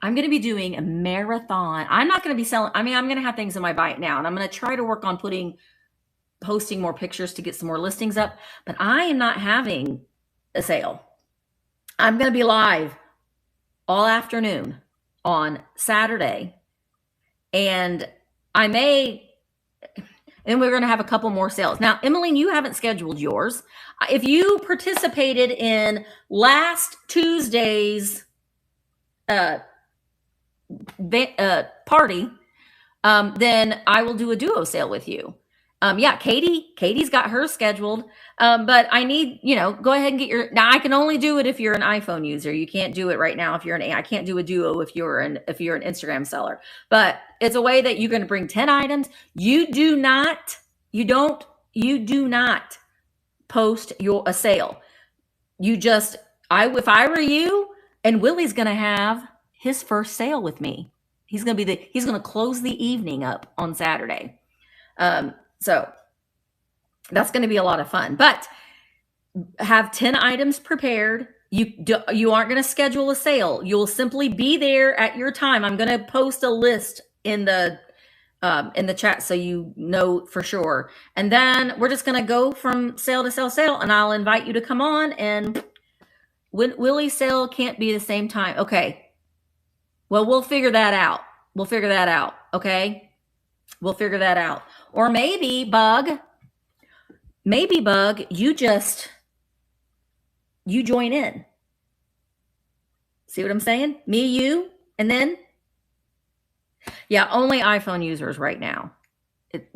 I'm going to be doing a marathon. I'm not going to be selling. I'm going to have things in my bite now, and I'm going to try to work on posting more pictures to get some more listings up, but I am not having a sale. I'm going to be live all afternoon on Saturday, and we're going to have a couple more sales. Now, Emmeline, you haven't scheduled yours. If you participated in last Tuesday's party, then I will do a duo sale with you. Yeah, Katie's got hers scheduled. But I need, go ahead and get now I can only do it if you're an iPhone user. You can't do it right now if you're I can't do a duo if you're an Instagram seller. But it's a way that you're going to bring 10 items. You do not post a sale. If I were you, and Willie's going to have his first sale with me. He's going to close the evening up on Saturday. So that's going to be a lot of fun, but have 10 items prepared. You aren't going to schedule a sale. You'll simply be there at your time. I'm going to post a list in the chat so you know for sure. And then we're just going to go from sale to sale, and I'll invite you to come on. And Willie's sale can't be the same time. Okay. Well, we'll figure that out. Okay. We'll figure that out. Or maybe Bug, you join in. See what I'm saying? Me, you, and then, yeah, only iPhone users right now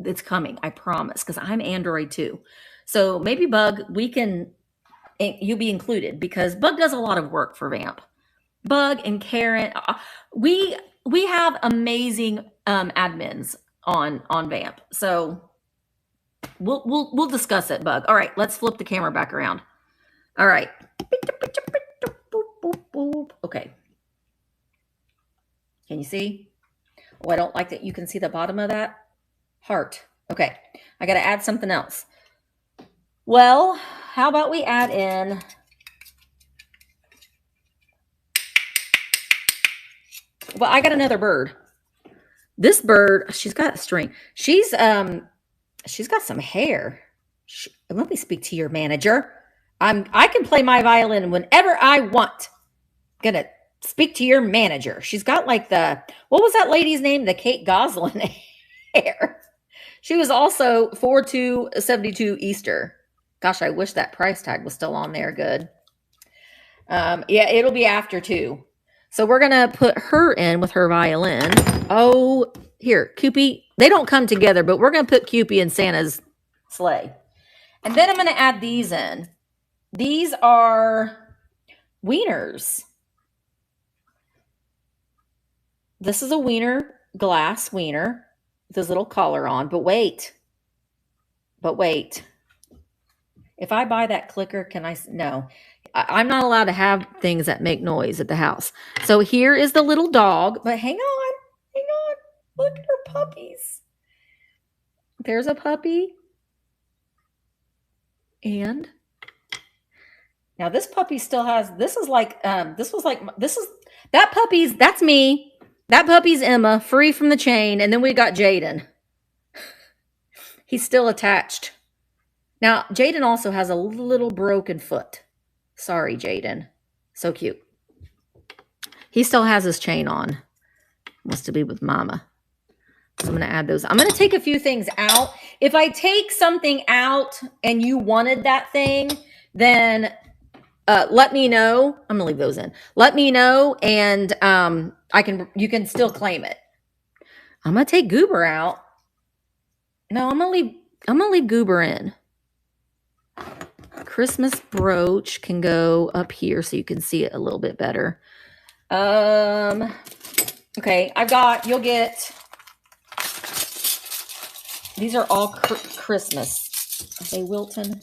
It's coming, I promise, because I'm Android too. So maybe Bug, you'll be included because Bug does a lot of work for Vamp. Bug and Karen, we have amazing admins on Vamp. So we'll discuss it, Bug. All right, let's flip the camera back around. All right. Okay. Can you see? Oh, I don't like that you can see the bottom of that heart. Okay, I got to add something else. Well, how about we add in I got another bird. This bird, she's got a string. She's got some hair. Let me speak to your manager. I can play my violin whenever I want. Gonna speak to your manager. She's got like what was that lady's name? The Kate Goslin hair. She was also 4272 Easter. Gosh, I wish that price tag was still on there. Good. Yeah, it'll be after 2. So we're going to put her in with her violin. Oh, here, Cupid. They don't come together, but we're going to put Cupid in Santa's sleigh. And then I'm going to add these in. These are wieners. This is a wiener, glass wiener with this little collar on. But wait. If I buy that clicker, can I? No. I'm not allowed to have things that make noise at the house. So here is the little dog. But hang on. Look at her puppies. There's a puppy. And now this puppy still has, that's me. That puppy's Emma, free from the chain. And then we got Jaden. He's still attached. Now, Jaden also has a little broken foot. Sorry, Jaden. So cute. He still has his chain on. Wants to be with Mama. So I'm going to add those. I'm going to take a few things out. If I take something out and you wanted that thing, then let me know. I'm going to leave those in. Let me know, and you can still claim it. I'm going to take Goober out. No, I'm going to leave Goober in. Christmas brooch can go up here so you can see it a little bit better. Okay, you'll get, these are all Christmas. Are they Wilton?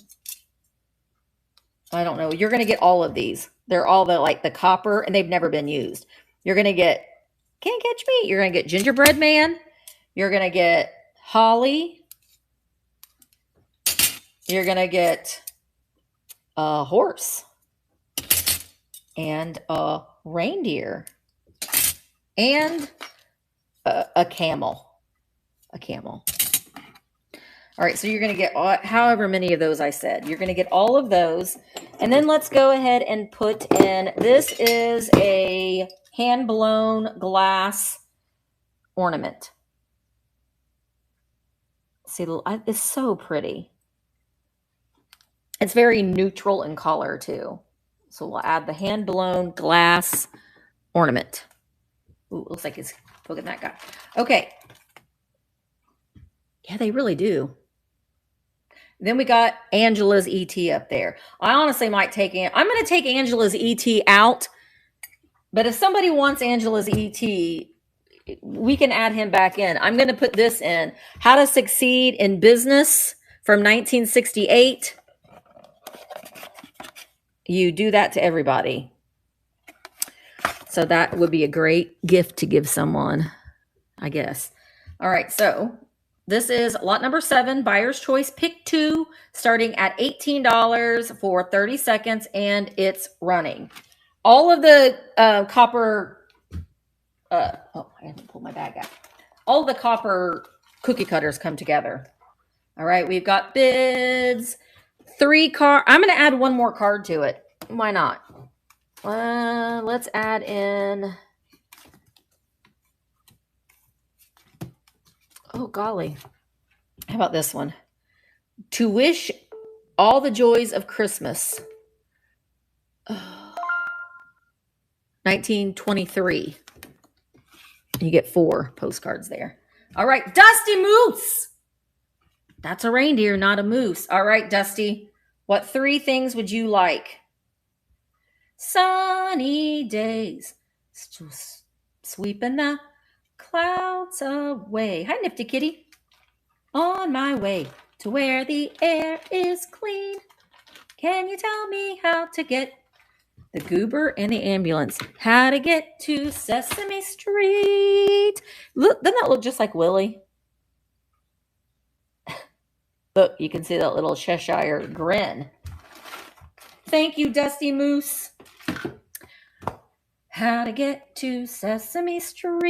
I don't know. You're going to get all of these. They're all the copper, and they've never been used. You're going to get Can't Catch Me. You're going to get Gingerbread Man. You're going to get Holly. You're going to get a horse and a reindeer and a camel. All right, so you're going to get however many of those I said. You're going to get all of those. And then let's go ahead and put in, this is a hand-blown glass ornament. See, it's so pretty. It's very neutral in color, too. So we'll add the hand-blown glass ornament. Ooh, looks like it's poking that guy. Okay. Yeah, they really do. Then we got Angela's ET up there. I honestly might I'm going to take Angela's ET out. But if somebody wants Angela's ET, we can add him back in. I'm going to put this in. How to Succeed in Business from 1968. You do that to everybody. So that would be a great gift to give someone, I guess. All right, so this is lot number 7, Buyer's Choice Pick 2, starting at $18 for 30 seconds, and it's running. All of the copper, I haven't pulled my bag out. All the copper cookie cutters come together. All right, we've got bids, 3 card. I'm going to add one more card to it. Why not? Let's add in. Oh, golly. How about this one? To wish all the joys of Christmas. 1923. You get 4 postcards there. All right. Dusty Moose. That's a reindeer, not a moose. All right, Dusty. What 3 things would you like? Sunny days. Sweeping the clouds away. Hi, Nifty Kitty. On my way to where the air is clean. Can you tell me how to get the goober and the ambulance? How to get to Sesame Street? Look, doesn't that look just like Willie? Look, you can see that little Cheshire grin. Thank you, Dusty Moose. How to get to Sesame Street.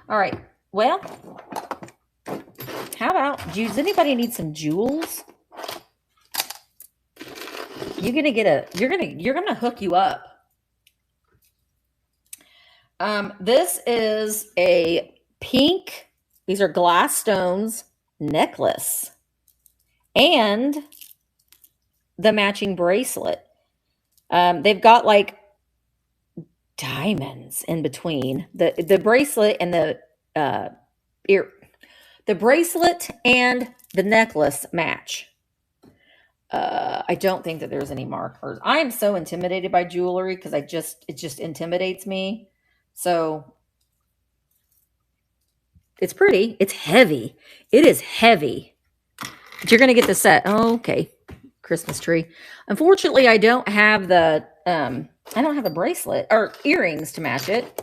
All right. Well, how about, does anybody need some jewels? You're gonna hook you up. This is a pink, these are glass stones necklace and the matching bracelet. They've got like diamonds in between the bracelet and the bracelet and the necklace match. I don't think that there's any markers. I am so intimidated by jewelry because it just intimidates me. So it's pretty. It's heavy. It is heavy. But you're going to get the set. Oh, okay. Christmas tree. Unfortunately, I don't have the bracelet or earrings to match it.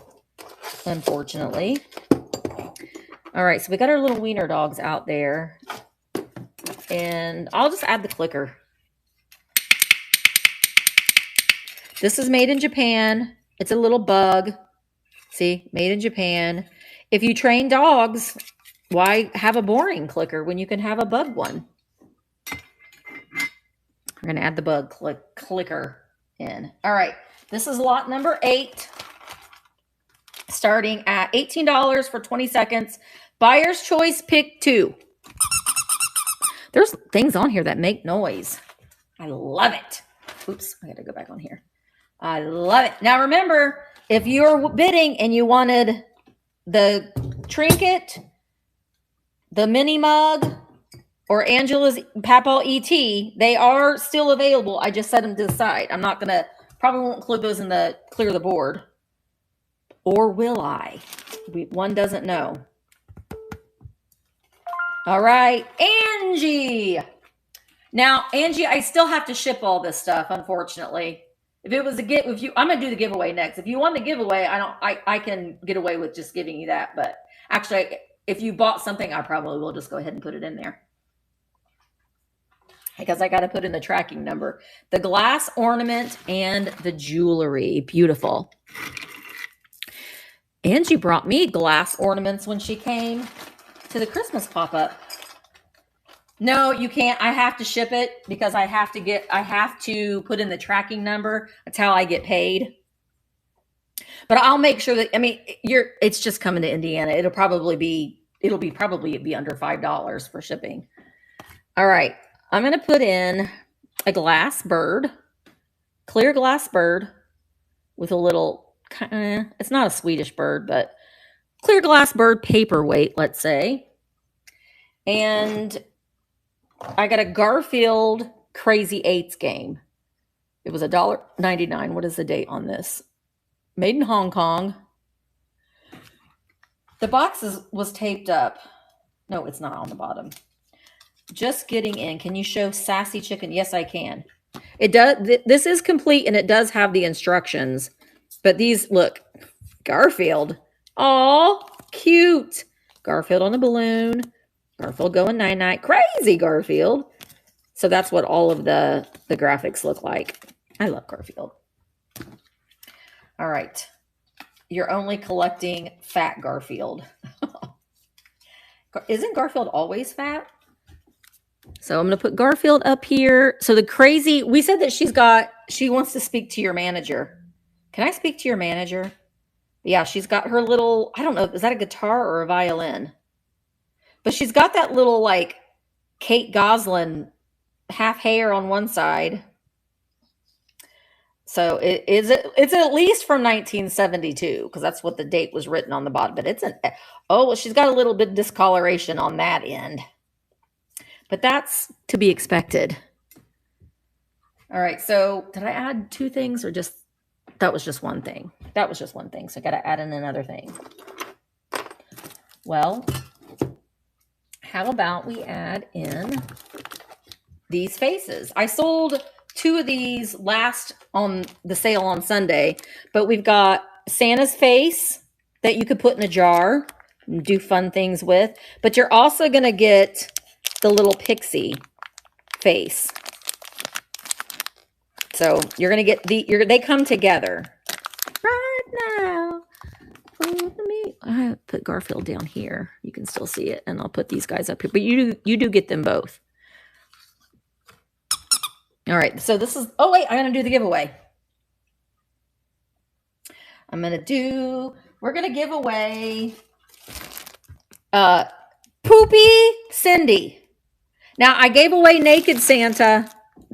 Unfortunately. All right. So we got our little wiener dogs out there. And I'll just add the clicker. This is made in Japan. It's a little bug. See, made in Japan. If you train dogs, why have a boring clicker when you can have a bug one? We're going to add the bug clicker in. All right. This is lot number 8. Starting at $18 for 20 seconds. Buyer's choice, pick 2. There's things on here that make noise. I love it. Oops, I got to go back on here. I love it. Now remember, if you're bidding and you wanted the trinket, the mini mug, or Angela's Papal ET, they are still available. I just set them to the side. I'm not going to, probably won't include those in the clear the board. Or will I? One doesn't know. All right, Angie. Now, Angie, I still have to ship all this stuff, unfortunately. If it was I'm gonna do the giveaway next. If you want the giveaway, I can get away with just giving you that. But actually, if you bought something, I probably will just go ahead and put it in there. Because I got to put in the tracking number. The glass ornament and the jewelry. Beautiful. Angie brought me glass ornaments when she came to the Christmas pop-up. No, you can't. I have to ship it because I have to put in the tracking number. That's how I get paid. But I'll make sure that, it's just coming to Indiana. It'll probably be under $5 for shipping. All right. I'm going to put in a glass bird, clear glass bird with a little, it's not a Swedish bird, but clear glass bird paperweight, let's say. And I got a Garfield Crazy Eights game. It was $1.99. What is the date on this? Made in Hong Kong. The box was taped up. No, it's not on the bottom. Just getting in. Can you show Sassy Chicken? Yes, I can. It does. This is complete, and it does have the instructions. But these, look, Garfield. Aw, cute. Garfield on the balloon. Garfield going night-night. Crazy Garfield. So that's what all of the graphics look like. I love Garfield. All right. You're only collecting fat Garfield. Isn't Garfield always fat? So I'm going to put Garfield up here. So the crazy, we said that she wants to speak to your manager. Can I speak to your manager? Yeah, she's got her little, I don't know, is that a guitar or a violin? But she's got that little like Kate Gosselin half hair on one side. So it's at least from 1972 because that's what the date was written on the bottom. But it's an oh well, she's got a little bit of discoloration on that end, but that's to be expected. All right. So did I add two things or just that was just one thing? That was just one thing. So I got to add in another thing. Well, how about we add in these faces? I sold two of these last on the sale on Sunday, but we've got Santa's face that you could put in a jar and do fun things with, but you're also going to get the little pixie face. So you're going to get they come together right now. I put Garfield down here. You can still see it, and I'll put these guys up here, but you do get them both. All right, so this is, oh wait, I'm going to do the giveaway. We're going to give away Poopy Cindy. Now, I gave away Naked Santa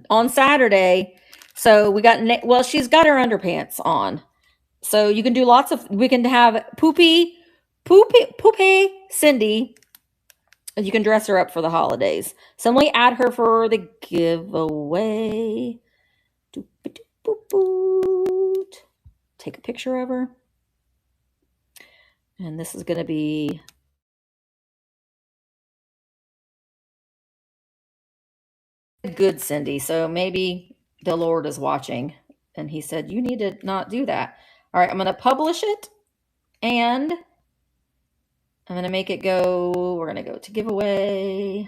on Saturday, so we got, well, she's got her underpants on. So you can do we can have Poopy Cindy. You can dress her up for the holidays. Somebody add her for the giveaway. Take a picture of her. And this is going to be good, Cindy. So maybe the Lord is watching. And he said, you need to not do that. All right, I'm going to publish it. And I'm going to make it go. We're going to go to giveaway.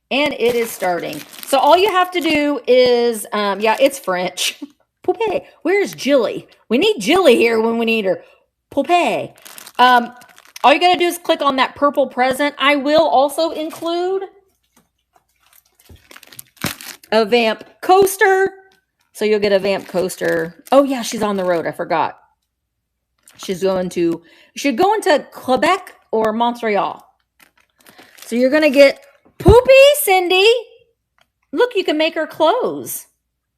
And it is starting. So all you have to do is, yeah, it's French. Poupée. Where's Jilly? We need Jilly here when we need her. Poupée. All you got to do is click on that purple present. I will also include a VAMP coaster. So you'll get a VAMP coaster. Oh, yeah, she's on the road. I forgot. She's going to Quebec or Montreal. So you're going to get Poopy Cindy. Look, you can make her clothes.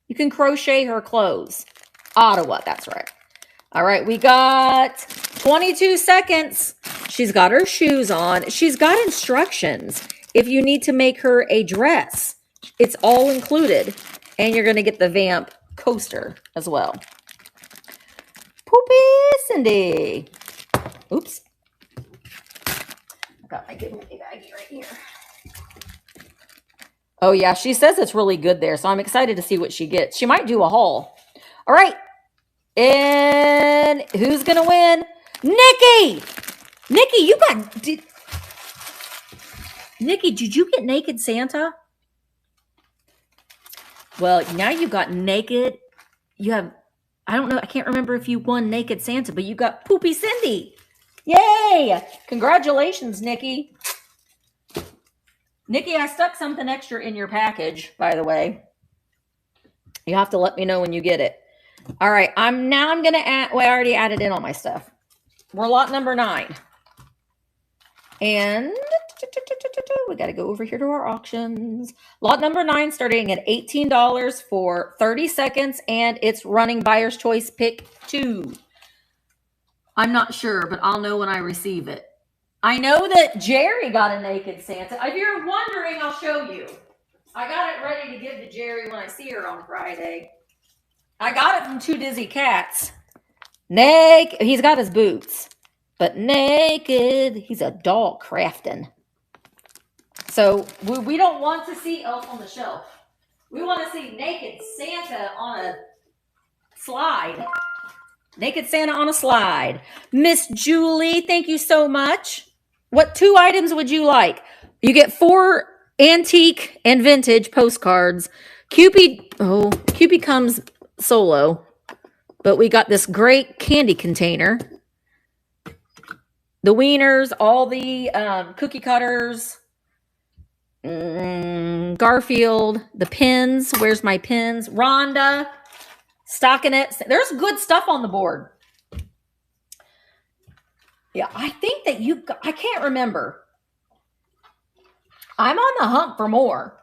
You can crochet her clothes. Ottawa, that's right. All right, we got 22 seconds. She's got her shoes on. She's got instructions. If you need to make her a dress, it's all included. And you're going to get the VAMP coaster as well. Poopy Cindy. Oops. I got my giveaway baggie right here. Oh, yeah. She says it's really good there. So I'm excited to see what she gets. She might do a haul. All right. And who's going to win? Nikki! Nikki, Nikki, did you get Naked Santa? Well, now you got Naked. You have, I don't know, I can't remember if you won Naked Santa, but you got Poopy Cindy. Yay! Congratulations, Nikki. Nikki, I stuck something extra in your package, by the way. You have to let me know when you get it. All right, I'm going to add, well, I already added in all my stuff. We're lot number 9. And we got to go over here to our auctions. Lot number 9 starting at $18 for 30 seconds, and it's running buyer's choice pick 2. I'm not sure, but I'll know when I receive it. I know that Jerry got a Naked Santa. If you're wondering, I'll show you. I got it ready to give to Jerry when I see her on Friday. I got it from Two Dizzy Cats. Naked. He's got his boots. But naked. He's a doll crafting. So we don't want to see Elf on the Shelf. We want to see Naked Santa on a slide. Naked Santa on a slide. Miss Julie, thank you so much. What 2 items would you like? You get 4 antique and vintage postcards. Cupid comes solo. But we got this great candy container. The wieners, all the cookie cutters. Garfield, the pins. Where's my pins? Rhonda. Stockinette. There's good stuff on the board. Yeah, I think that I can't remember. I'm on the hunt for more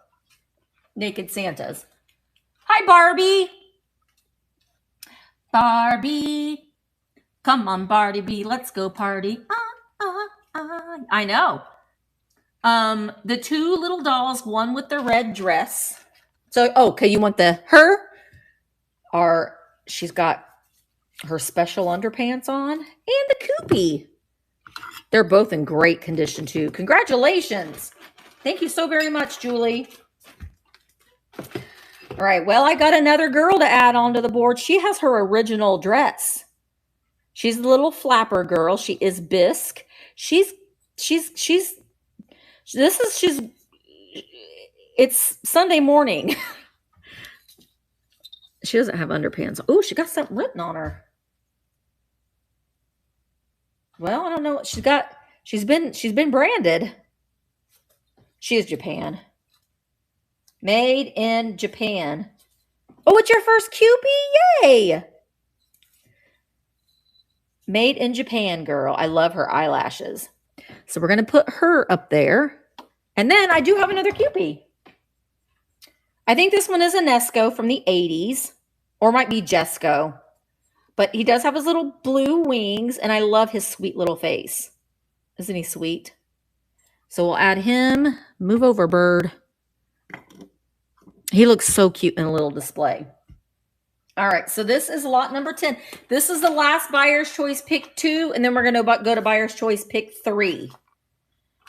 Naked Santas. Hi, Barbie. Barbie. Come on, Barbie B. Let's go party. I know. The two little dolls, one with the red dress. So, okay, you want her? Or she's got her special underpants on and the Koopy. They're both in great condition too. Congratulations. Thank you so very much, Julie. All right, well, I got another girl to add onto the board. She has her original dress. She's the little flapper girl. She is bisque. It's Sunday morning. She doesn't have underpants. Oh, she got something written on her. Well, I don't know what she's got. She's been branded. She is Japan. Made in Japan. Oh, it's your first Koopy? Yay! Made in Japan, girl. I love her eyelashes. So we're going to put her up there. And then I do have another Koopy. I think this one is a Nesco from the 80s. Or might be Jesco. But he does have his little blue wings. And I love his sweet little face. Isn't he sweet? So we'll add him. Move over, bird. He looks so cute in a little display. All right, so this is lot number 10. This is the last buyer's choice pick 2, and then we're going to go to buyer's choice pick 3.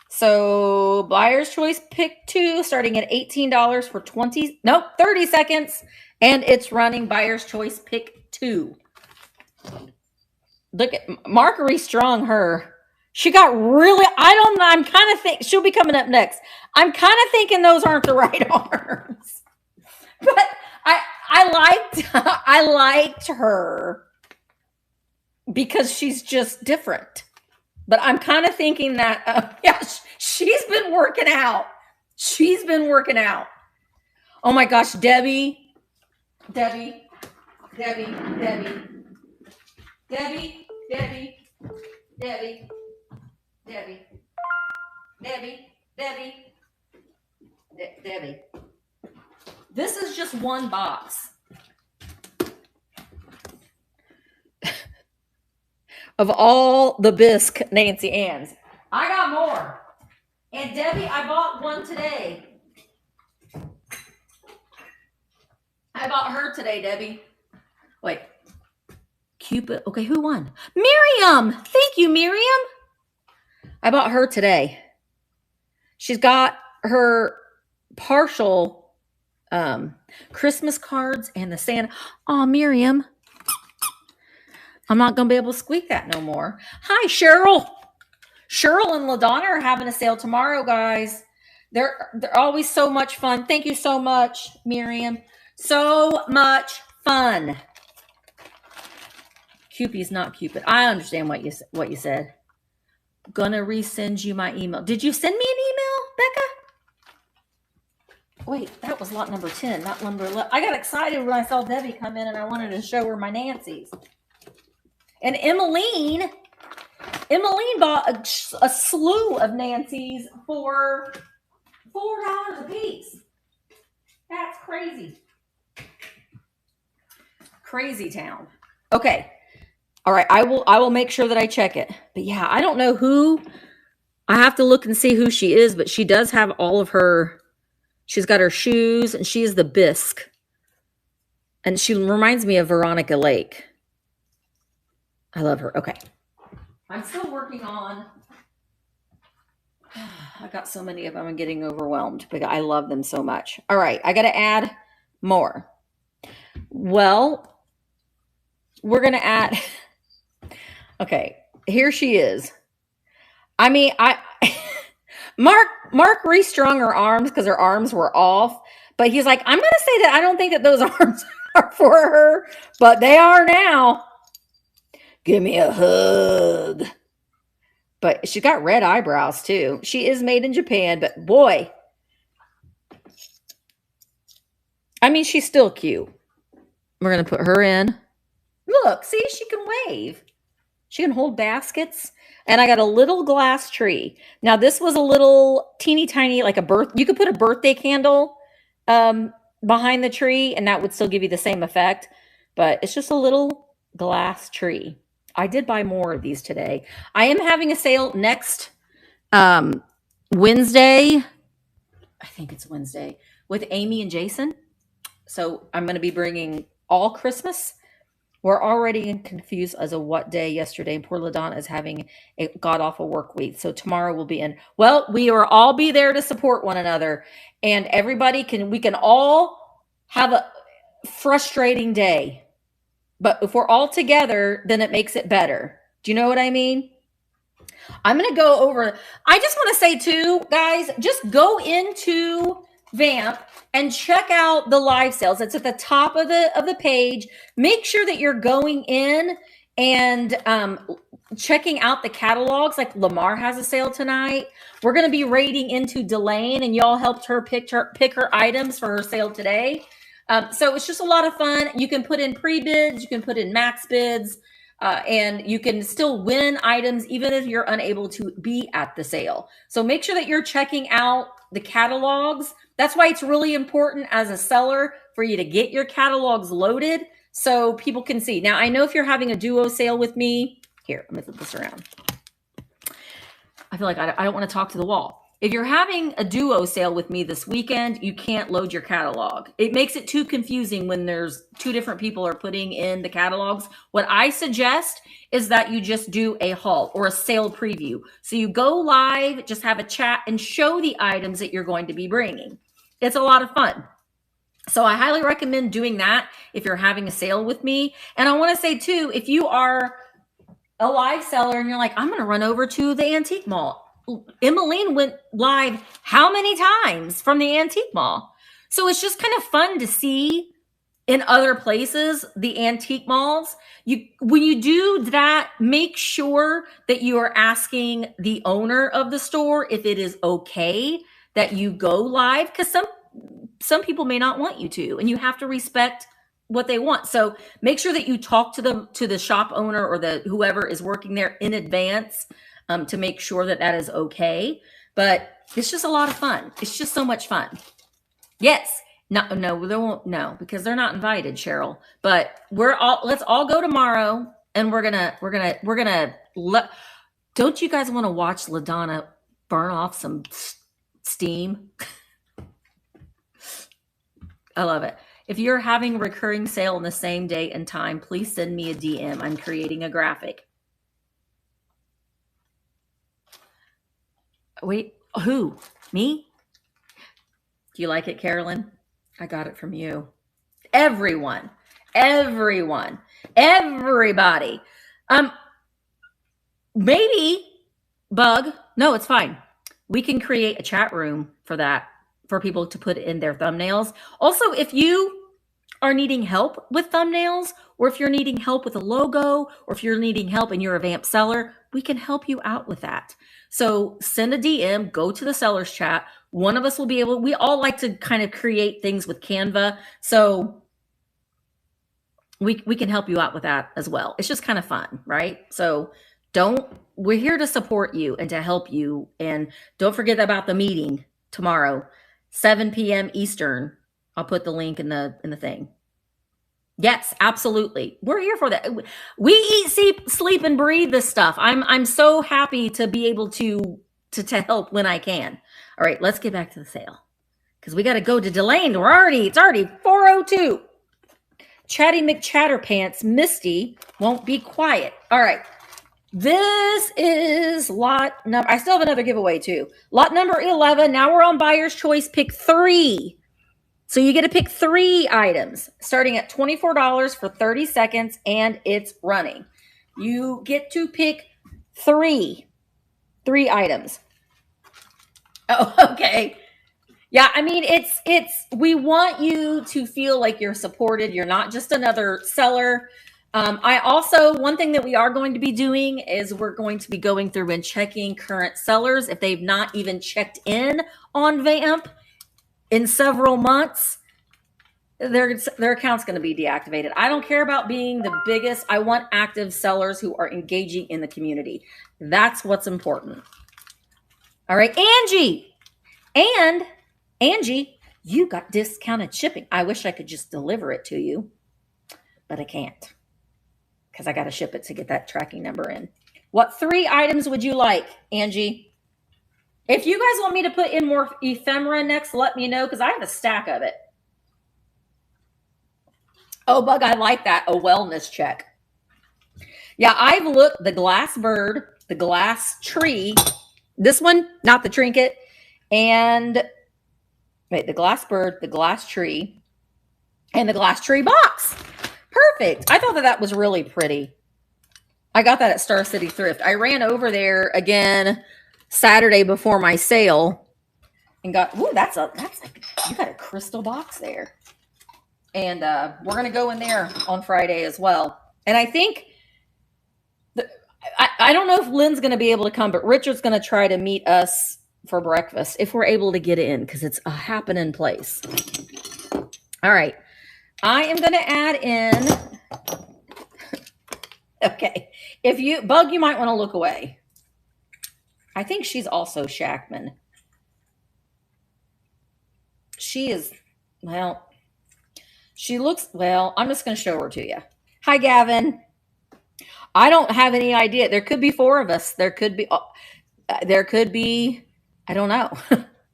So buyer's choice pick 2, starting at $18 for 30 seconds, and it's running buyer's choice pick 2. Look at Marguerite Strong, her. She got really, I don't know, I'm kind of think she'll be coming up next. I'm kind of thinking those aren't the right arms. But I liked her because she's just different. But I'm kind of thinking that, she's been working out. She's been working out. Oh my gosh, Debbie. This is just one box of all the bisque Nancy Ann's. I got more. And Debbie, I bought one today. I bought her today, Debbie. Wait. Cupid. Okay, who won? Miriam. Thank you, Miriam. I bought her today. She's got her partial Christmas cards and the Santa. Oh, Miriam. I'm not going to be able to squeak that no more. Hi, Cheryl. Cheryl and LaDonna are having a sale tomorrow, guys. They're always so much fun. Thank you so much, Miriam. So much fun. Cupid's not Cupid. I understand what you said. Gonna resend you my email. Did you send me an email, Becca? Wait, that was lot number 10, not number 11. I got excited when I saw Debbie come in and I wanted to show her my Nancy's. And Emmeline bought a slew of Nancy's for $4 a piece. That's crazy. Crazy town. Okay. All right. I will make sure that I check it. But yeah, I don't know who. I have to look and see who she is, but she does have all of her. She's got her shoes and she is the bisque. And she reminds me of Veronica Lake. I love her. Okay. I'm still working on. I got so many of them. I'm getting overwhelmed, but I love them so much. All right. I got to add more. Well, we're going to add. Okay. Here she is. I mean, Mark restrung her arms because her arms were off, but he's like, I'm going to say that I don't think that those arms are for her, but they are now. Give me a hug. But she got red eyebrows too. She is made in Japan, but boy. I mean, she's still cute. We're going to put her in. Look, see, she can wave. She can hold baskets. And I got a little glass tree. Now, this was a little teeny tiny, like you could put a birthday candle behind the tree and that would still give you the same effect. But it's just a little glass tree. I did buy more of these today. I am having a sale next Wednesday. I think it's Wednesday with Amy and Jason. So I'm going to be bringing all Christmas. We're already confused as of what day yesterday. And poor LaDonna is having a god awful work week. So tomorrow we'll be in. Well, we will all be there to support one another. And we can all have a frustrating day. But if we're all together, then it makes it better. Do you know what I mean? I'm going to go over. I just want to say too, guys, just go into VAMP and check out the live sales. It's at the top of the page. Make sure that you're going in and checking out the catalogs. Like Lamar has a sale tonight. We're going to be raiding into Delane, and y'all helped her pick her items for her sale today. So it's just a lot of fun. You can put in pre-bids. You can put in max bids. And you can still win items even if you're unable to be at the sale. So make sure that you're checking out the catalogs. That's why it's really important as a seller for you to get your catalogs loaded so people can see. Now, I know if you're having a duo sale with me, here, let me flip this around. I feel like I don't want to talk to the wall. If you're having a duo sale with me this weekend, you can't load your catalog. It makes it too confusing when there's two different people are putting in the catalogs. What I suggest is that you just do a haul or a sale preview. So you go live, just have a chat and show the items that you're going to be bringing. It's a lot of fun. So I highly recommend doing that if you're having a sale with me. And I want to say too, if you are a live seller and you're like, I'm going to run over to the antique mall. Emmeline went live how many times from the antique mall? So it's just kind of fun to see in other places, the antique malls. When you do that, make sure that you are asking the owner of the store if it is okay that you go live, because some people may not want you to, and you have to respect what they want. So make sure that you talk to the shop owner or whoever is working there in advance to make sure that that is okay. But it's just a lot of fun. It's just so much fun. Yes. No, they won't. No, because they're not invited, Cheryl. But let's all go tomorrow, and we're gonna don't you guys want to watch LaDonna burn off some steam? I love it. If you're having a recurring sale on the same date and time, please send me a DM. I'm creating a graphic. Wait, who? Me? Do you like it, Carolyn? I got it from you. Everyone. Everybody. Maybe, Bug. No, it's fine. We can create a chat room for that, for people to put in their thumbnails. Also, if you are needing help with thumbnails, or if you're needing help with a logo, or if you're needing help and you're a VAMP seller, we can help you out with that. So send a DM, go to the sellers chat. One of us will be able, we all like to kind of create things with Canva. So we can help you out with that as well. It's just kind of fun, right? So we're here to support you and to help you. And don't forget about the meeting tomorrow, 7 p.m. Eastern. I'll put the link in the thing. Yes, absolutely. We're here for that. We eat, sleep, and breathe this stuff. I'm so happy to be able to help when I can. All right, let's get back to the sale because we got to go to Delane. It's already 4:02. Chatty McChatterpants, Misty won't be quiet. All right. This is lot number. I still have another giveaway too. Lot number 11. Now we're on buyer's choice. Pick 3. So you get to pick 3 items starting at $24 for 30 seconds, and it's running. You get to pick 3 items. Oh, okay. Yeah, I mean, we want you to feel like you're supported. You're not just another seller. One thing that we are going to be doing is we're going to be going through and checking current sellers. If they've not even checked in on VAMP in several months, their account's going to be deactivated. I don't care about being the biggest. I want active sellers who are engaging in the community. That's what's important. All right, Angie. And Angie, you got discounted shipping. I wish I could just deliver it to you, but I can't because I got to ship it to get that tracking number in. What 3 items would you like, Angie? If you guys want me to put in more ephemera next, let me know, because I have a stack of it. Oh, Bug, I like that. A wellness check. Yeah, I've looked the glass bird, the glass tree, this one, not the trinket, and wait, the glass bird, the glass tree, and the glass tree box. Perfect. I thought that was really pretty. I got that at Star City Thrift. I ran over there again Saturday before my sale and got, ooh, that's like, you got a crystal box there. And we're going to go in there on Friday as well. And I think, I don't know if Lynn's going to be able to come, but Richard's going to try to meet us for breakfast if we're able to get in, because it's a happening place. All right. I am going to add in, okay, if you, Bug, you might want to look away. I think she's also Shackman. She is, well, she looks, well, I'm just going to show her to you. Hi, Gavin. I don't have any idea. There could be 4 of us. There could be, I don't know.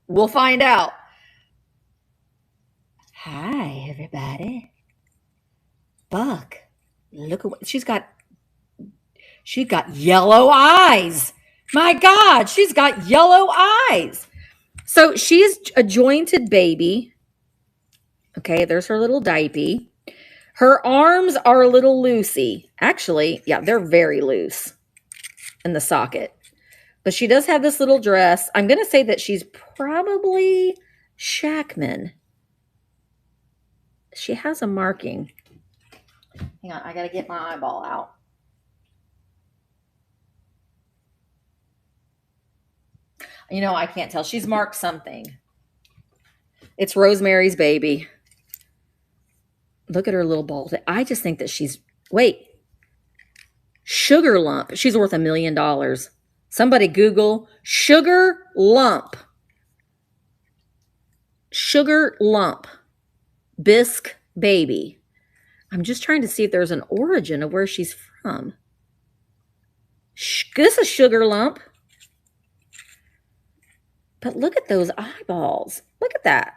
We'll find out. Hi, everybody. Buck, look at what she's got yellow eyes. My God, she's got yellow eyes. So she's a jointed baby. Okay, there's her little diaper. Her arms are a little loosey. Actually, yeah, they're very loose in the socket. But she does have this little dress. I'm going to say that she's probably Shackman. She has a marking. Hang on, I got to get my eyeball out. You know, I can't tell. She's marked something. It's Rosemary's Baby. Look at her little ball. I just think that she's, wait, Sugar Lump. She's worth $1 million. Somebody Google Sugar Lump. Sugar Lump. Bisque Baby. I'm just trying to see if there's an origin of where she's from. This is Sugar Lump. But look at those eyeballs. Look at that.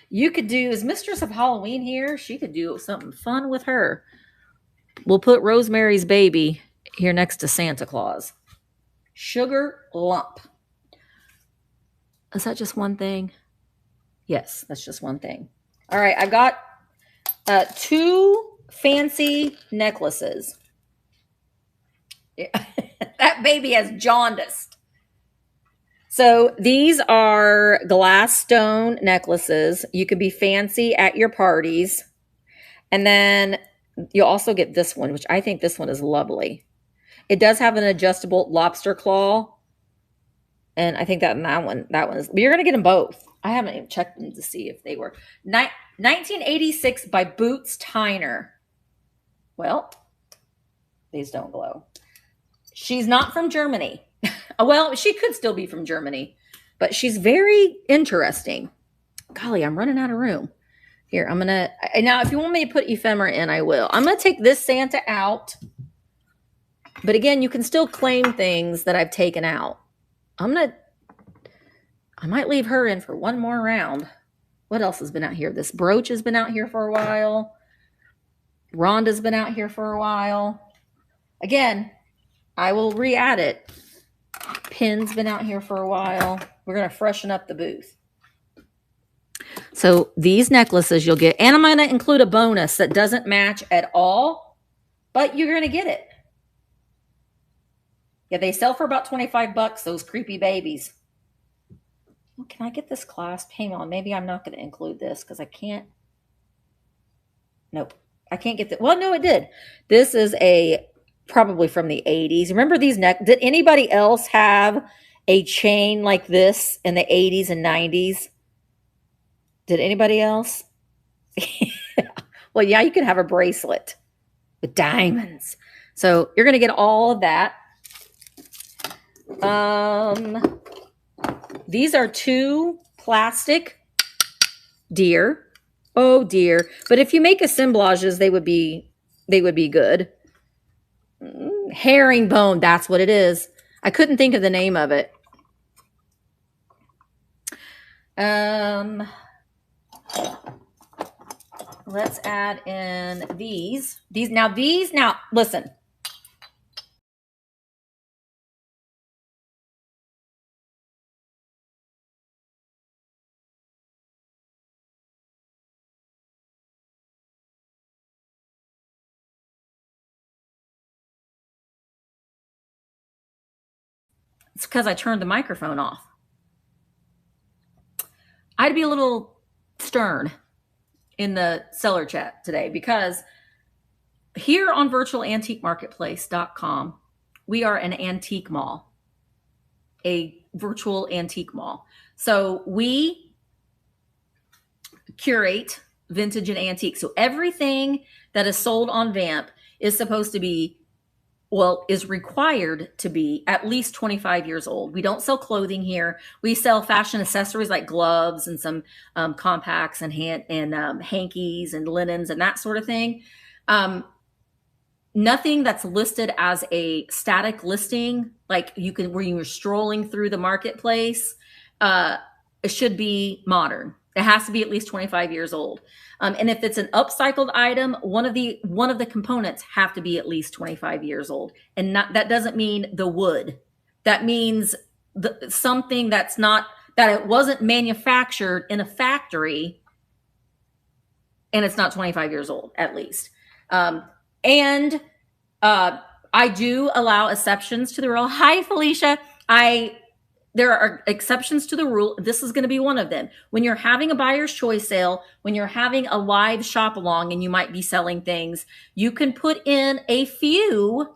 You could do, is Mistress of Halloween here? She could do something fun with her. We'll put Rosemary's Baby here next to Santa Claus. Sugar Lump. Is that just one thing? Yes, that's just one thing. All right, I've got 2 fancy necklaces. That baby has jaundice. So these are glass stone necklaces. You could be fancy at your parties. And then you'll also get this one, which I think this one is lovely. It does have an adjustable lobster claw. And I think that one is, but you're going to get them both. I haven't even checked them to see if they were. 1986 by Boots Tyner. Well, these don't glow. She's not from Germany. Well, she could still be from Germany, but she's very interesting. Golly, I'm running out of room. Here, I'm going to, now if you want me to put ephemera in, I will. I'm going to take this Santa out. But again, you can still claim things that I've taken out. I might leave her in for one more round. What else has been out here? This brooch has been out here for a while. Rhonda's been out here for a while. Again, I will re-add it. Pin's been out here for a while. We're going to freshen up the booth. So these necklaces you'll get, and I'm going to include a bonus that doesn't match at all, but you're going to get it. Yeah, they sell for about $25, those creepy babies. Oh, can I get this clasp? Hang on, maybe I'm not going to include this because I can't. Nope, I can't get that. Well, no, it did. This is probably from the 80s. Remember these did anybody else have a chain like this in the 80s and 90s? Did anybody else? Well, yeah, you could have a bracelet with diamonds. So you're going to get all of that. These are 2 plastic deer. Oh dear. But if you make assemblages, they would be good. Herringbone, that's what it is. I couldn't think of the name of it. Let's add in these. Now, listen. It's because I turned the microphone off. I'd be a little stern in the seller chat today because here on virtualantiquemarketplace.com, we are an antique mall, a virtual antique mall. So we curate vintage and antique. So everything that is sold on VAMP is supposed to be, is required to be at least 25 years old. We don't sell clothing here. We sell fashion accessories like gloves and some compacts and hankies and linens and that sort of thing. Nothing that's listed as a static listing, like where you're strolling through the marketplace, it should be modern. It has to be at least 25 years old. And if it's an upcycled item, one of the components have to be at least 25 years old. And that doesn't mean the wood. That means something that it wasn't manufactured in a factory and it's not 25 years old at least. And I do allow exceptions to the rule. Hi, Felicia. There are exceptions to the rule. This is going to be one of them. When you're having a buyer's choice sale, when you're having a live shop along and you might be selling things, you can pull in a few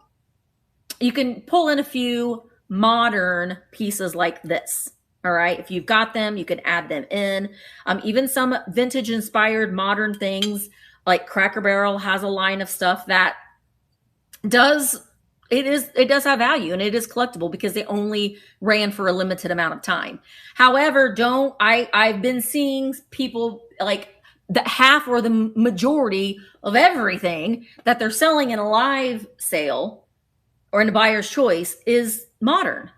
modern pieces like this. All right. If you've got them, you can add them in. Even some vintage inspired modern things like Cracker Barrel has a line of stuff that does have value and it is collectible because they only ran for a limited amount of time. However, I've been seeing people like the half or the majority of everything that they're selling in a live sale or in a buyer's choice is modern.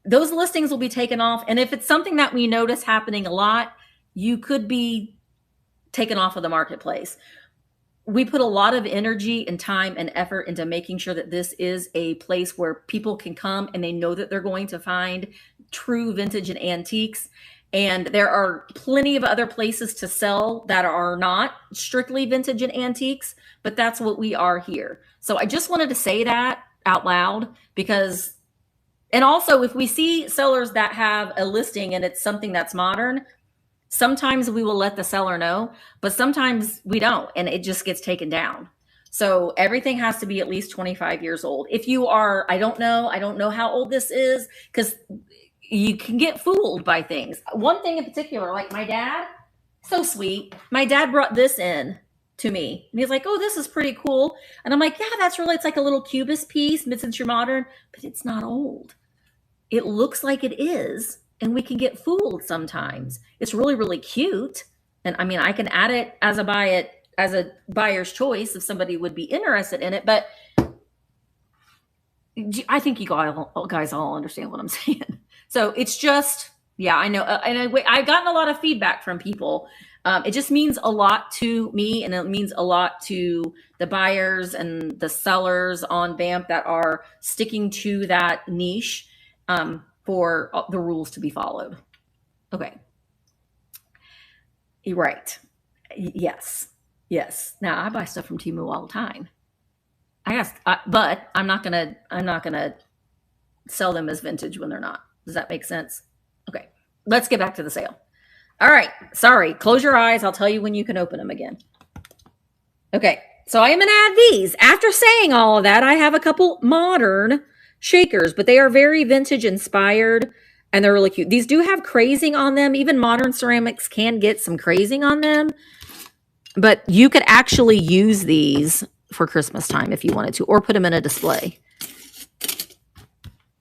Those listings will be taken off. And if it's something that we notice happening a lot, you could be taken off of the marketplace. We put a lot of energy and time and effort into making sure that this is a place where people can come and they know that they're going to find true vintage and antiques. And there are plenty of other places to sell that are not strictly vintage and antiques, but that's what we are here. So I just wanted to say that out loud because, and also if we see sellers that have a listing and it's something that's modern, sometimes we will let the seller know, but sometimes we don't, and it just gets taken down. So everything has to be at least 25 years old. If you are, I don't know how old this is because you can get fooled by things. One thing in particular, like my dad, so sweet. My dad brought this in to me and he's like, oh, this is pretty cool. And I'm like, yeah, it's like a little cubist piece, mid-century modern, but it's not old. It looks like it is. And we can get fooled sometimes. It's really, really cute. And I mean, I can add it as a buyer's choice if somebody would be interested in it. But I think you guys all understand what I'm saying. So it's just, yeah, I know. And I've gotten a lot of feedback from people. It just means a lot to me, and it means a lot to the buyers and the sellers on VAMP that are sticking to that niche. For the rules to be followed. Okay. You're right. Yes. Now I buy stuff from Temu all the time. But I'm not gonna sell them as vintage when they're not. Does that make sense? Okay. Let's get back to the sale. All right. Sorry. Close your eyes. I'll tell you when you can open them again. Okay. So I am gonna add these. After saying all of that, I have a couple modern shakers, but they are very vintage inspired and they're really cute. These do have crazing on them. Even modern ceramics can get some crazing on them, but you could actually use these for Christmas time if you wanted to, or put them in a display.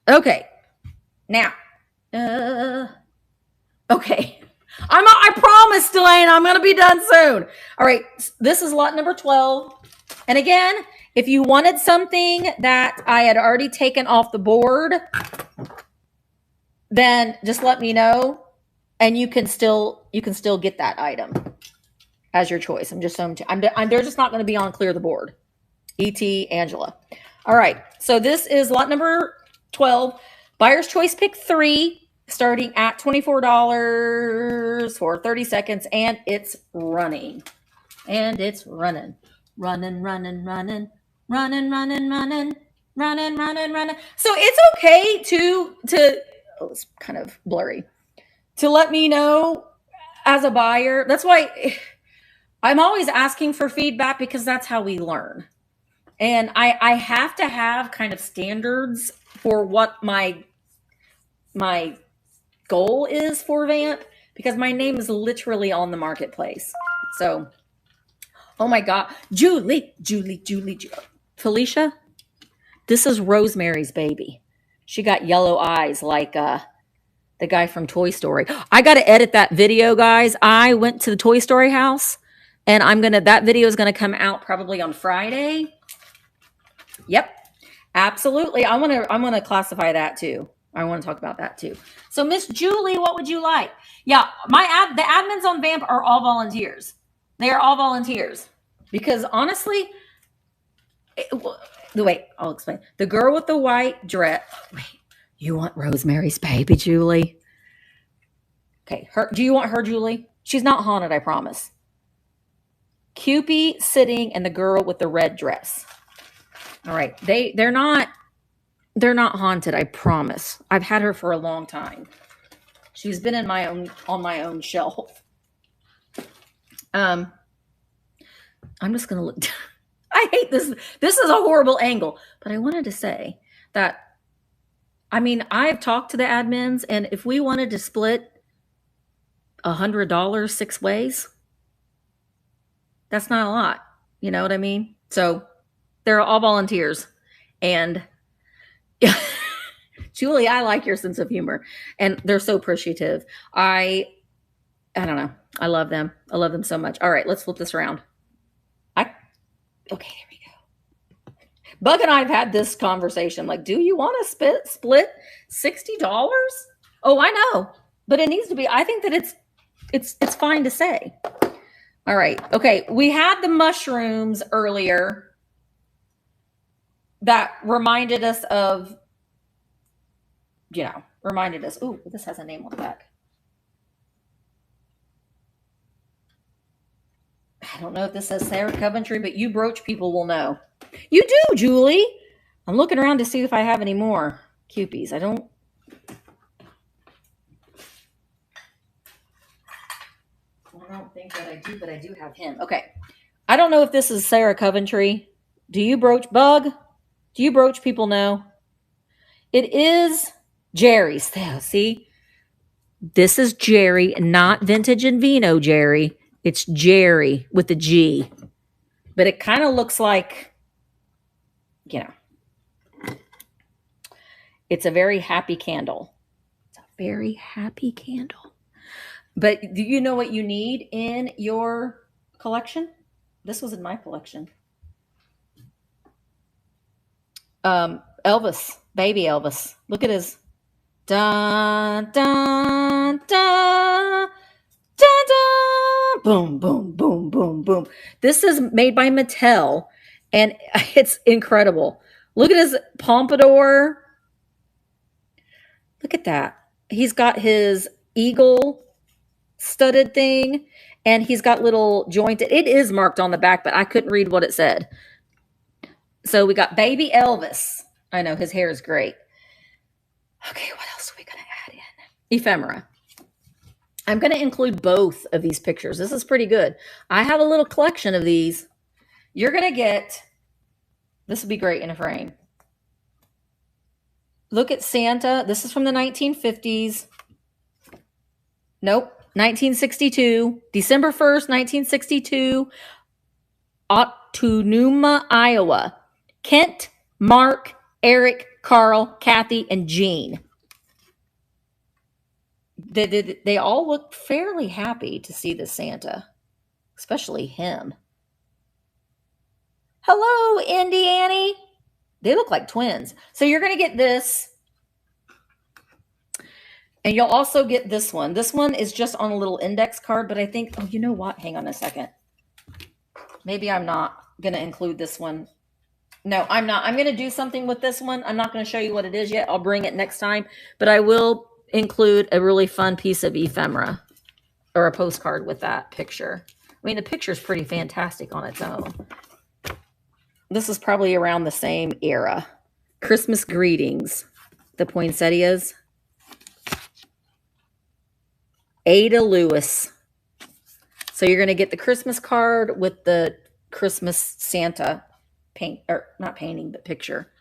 Okay. Now, okay. I promise, Delane, I'm going to be done soon. All right. This is lot number 12. And again, if you wanted something that I had already taken off the board, then just let me know, and you can still get that item as your choice. They're just not going to be on clear the board. E.T. Angela. All right. So this is lot number 12. Buyer's choice pick 3, starting at $24 for 30 seconds, and it's running. And it's running. Running. So it's okay to oh, it's kind of blurry, to let me know as a buyer. That's why I'm always asking for feedback, because that's how we learn. And I have to have kind of standards for what my goal is for VAMP, because my name is literally on the marketplace. So, oh my God, Julie. Felicia, this is Rosemary's Baby. She got yellow eyes like the guy from Toy Story. I got to edit that video, guys. I went to the Toy Story house, and that video is gonna come out probably on Friday. Yep, absolutely. I want to classify that too. I want to talk about that too. So, Miss Julie, what would you like? Yeah, the admins on VAMP are all volunteers. They are all volunteers, because honestly, wait, I'll explain. The girl with the white dress. Wait, you want Rosemary's Baby, Julie? Okay, do you want her, Julie? She's not haunted, I promise. Cupid sitting and the girl with the red dress. All right, they're not haunted, I promise. I've had her for a long time. She's been on my own shelf. I'm just gonna look. I hate this. This is a horrible angle, but I wanted to say that, I mean, I've talked to the admins, and if we wanted to split $100 6 ways, that's not a lot. You know what I mean? So they're all volunteers. And Julie, I like your sense of humor, and they're so appreciative. I don't know. I love them. I love them so much. All right, let's flip this around. Okay, there we go. Bug and I have had this conversation. Like, do you want to split $60? Oh, I know, but it needs to be. I think that it's fine to say. All right. Okay, we had the mushrooms earlier that reminded us of, ooh, this has a name on the back. I don't know if this says Sarah Coventry, but you brooch people will know. You do, Julie. I'm looking around to see if I have any more Cupies. I don't think that I do, but I do have him. Okay. I don't know if this is Sarah Coventry. Do you brooch Bug? Do you brooch people know? It is Jerry's. See? This is Jerry, not Vintage and Vino Jerry. It's Jerry with a G. But it kind of looks like, it's a very happy candle. It's a very happy candle. But do you know what you need in your collection? This was in my collection. Elvis, baby Elvis. Look at his dun dun dun dun dun, boom boom boom boom boom. This is made by Mattel, and it's incredible. Look at his pompadour. Look at that. He's got his eagle studded thing, and he's got little jointed. It is marked on the back, but I couldn't read what it said. So we got baby Elvis. I know his hair is great. Okay, what else are we going to add in? Ephemera. I'm going to include both of these pictures. This is pretty good. I have a little collection of these. You're going to get, this would be great in a frame. Look at Santa. This is from the 1950s. Nope. 1962. December 1st, 1962. Ottumwa, Iowa. Kent, Mark, Eric, Carl, Kathy, and Jean. They all look fairly happy to see the Santa, especially him. Hello, Indy Annie. They look like twins. So you're going to get this. And you'll also get this one. This one is just on a little index card, but I think, oh, you know what? Hang on a second. Maybe I'm not going to include this one. No, I'm not. I'm going to do something with this one. I'm not going to show you what it is yet. I'll bring it next time. But I will include a really fun piece of ephemera or a postcard with that picture. I mean, the picture is pretty fantastic on its own. This is probably around the same era. Christmas greetings. The poinsettias. Ada Lewis. So you're going to get the Christmas card with the Christmas Santa paint, or not painting, but picture.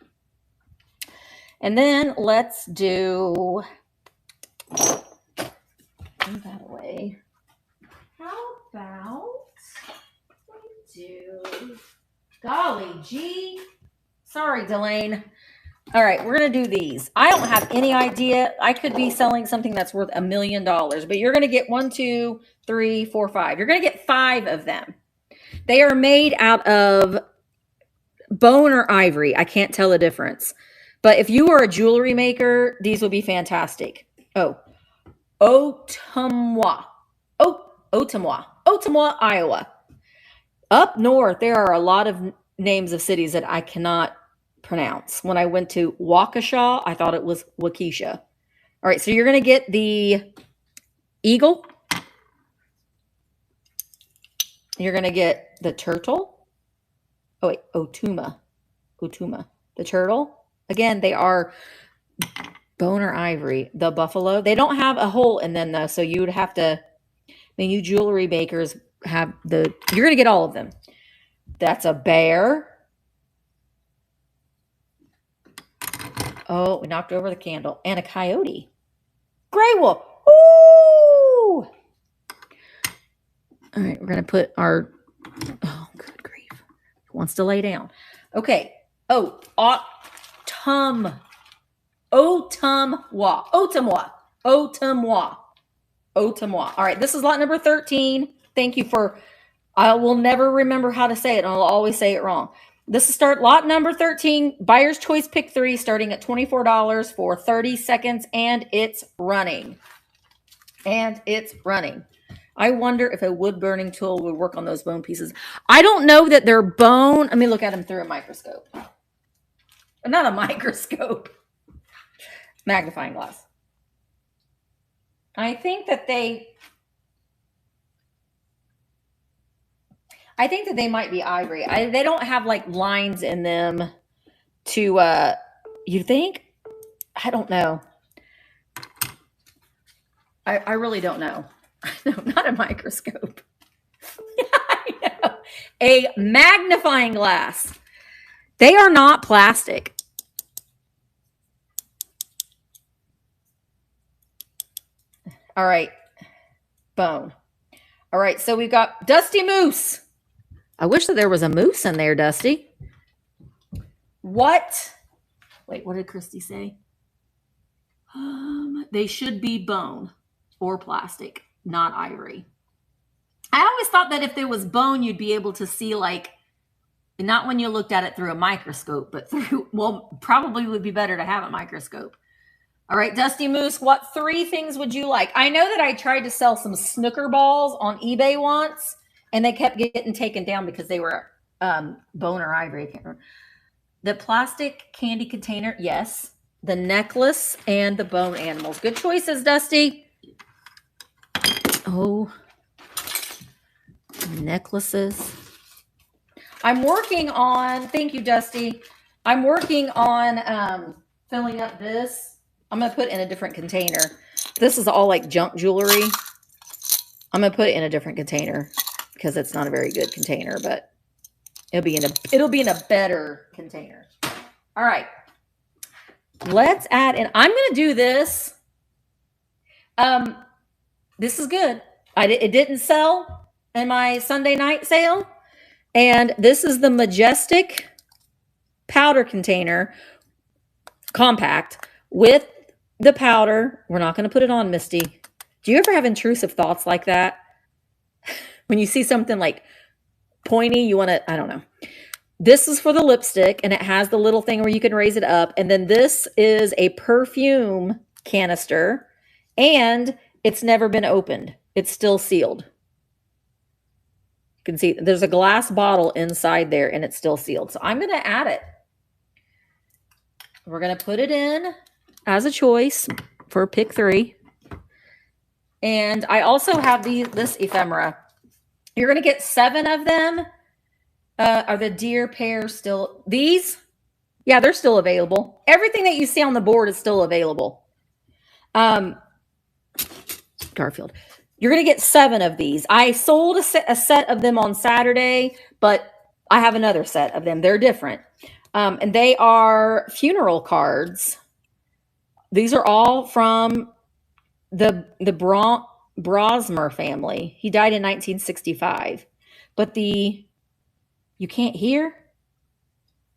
And then let's do, move that away. How about we do, golly gee. Sorry, Delane. All right, we're going to do these. I don't have any idea. I could be selling something that's worth $1 million, but you're going to get 1, 2, 3, 4, 5. You're going to get 5 of them. They are made out of bone or ivory. I can't tell the difference. But if you are a jewelry maker, these will be fantastic. Oh, Ottumwa. Ottumwa, Iowa. Up north, there are a lot of names of cities that I cannot pronounce. When I went to Waukesha, I thought it was Waukesha. All right, so you're going to get the eagle. You're going to get the turtle. Oh, wait, Otuma. The turtle. Again, they are bone or ivory. The buffalo. They don't have a hole in them, though, so you would have to, I mean, you jewelry makers have the, you're going to get all of them. That's a bear. Oh, we knocked over the candle. And a coyote. Gray wolf. Ooh! All right, we're going to put our, oh, good grief. Wants to lay down. Okay. Oh, Ottumwa. All right, this is lot number 13. Thank you for, I will never remember how to say it, and I'll always say it wrong. This is lot number 13, buyer's choice pick 3, starting at $24 for 30 seconds, and it's running. I wonder if a wood burning tool would work on those bone pieces. I don't know that they're bone. Let me look at them through a microscope. Not a microscope. Magnifying glass. I think that they might be ivory. They don't have like lines in them to, you think? I don't know. I really don't know. No, not a microscope. I know. A magnifying glass. They are not plastic. All right. Bone. All right. So we've got Dusty Moose. I wish that there was a moose in there, Dusty. What? Wait, what did Christy say? They should be bone or plastic, not ivory. I always thought that if there was bone, you'd be able to see, like, not when you looked at it through a microscope, but through, well, probably would be better to have a microscope. All right, Dusty Moose, what 3 things would you like? I know that I tried to sell some snooker balls on eBay once, and they kept getting taken down because they were bone or ivory. I can't remember. The plastic candy container, yes. The necklace and the bone animals. Good choices, Dusty. Oh, necklaces. I'm working on, thank you, Dusty. I'm working on filling up this. I'm going to put in a different container. This is all like junk jewelry. I'm going to put it in a different container because it's not a very good container, but it'll be in a better container. All right. Let's add in. I'm going to do this. This is good. It didn't sell in my Sunday night sale. And this is the Majestic powder container, compact, with the powder. We're not going to put it on, Misty. Do you ever have intrusive thoughts like that? When you see something like pointy, you want to, I don't know. This is for the lipstick, and it has the little thing where you can raise it up. And then this is a perfume canister, and it's never been opened. It's still sealed. You can see there's a glass bottle inside there, and it's still sealed. So I'm going to add it. We're going to put it in as a choice for pick 3. And I also have this ephemera. You're going to get 7 of them. Are the deer pears still? These? Yeah, they're still available. Everything that you see on the board is still available. Garfield. You're going to get 7 of these. I sold a set of them on Saturday, but I have another set of them. They're different. And they are funeral cards. These are all from the Brosmer family. He died in 1965. But you can't hear?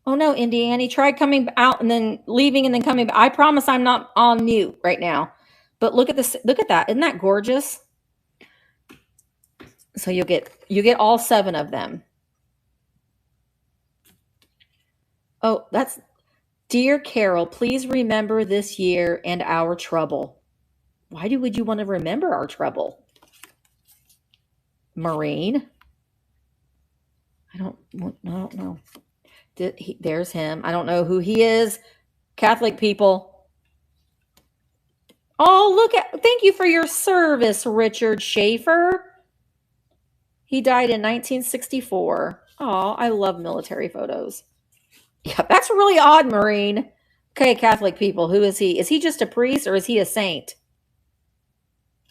Oh no, Indiana. He tried coming out and then leaving and then coming back. I promise I'm not on mute right now. But look at this. Look at that. Isn't that gorgeous? So you get all 7 of them. Oh, that's Dear Carol, please remember this year and our trouble. Why would you want to remember our trouble? Maureen. I don't know. There's him. I don't know who he is. Catholic people. Oh, thank you for your service, Richard Schaefer. He died in 1964. Oh, I love military photos. Yeah, that's really odd, Maureen. Okay, Catholic people, who is he? Is he just a priest or is he a saint?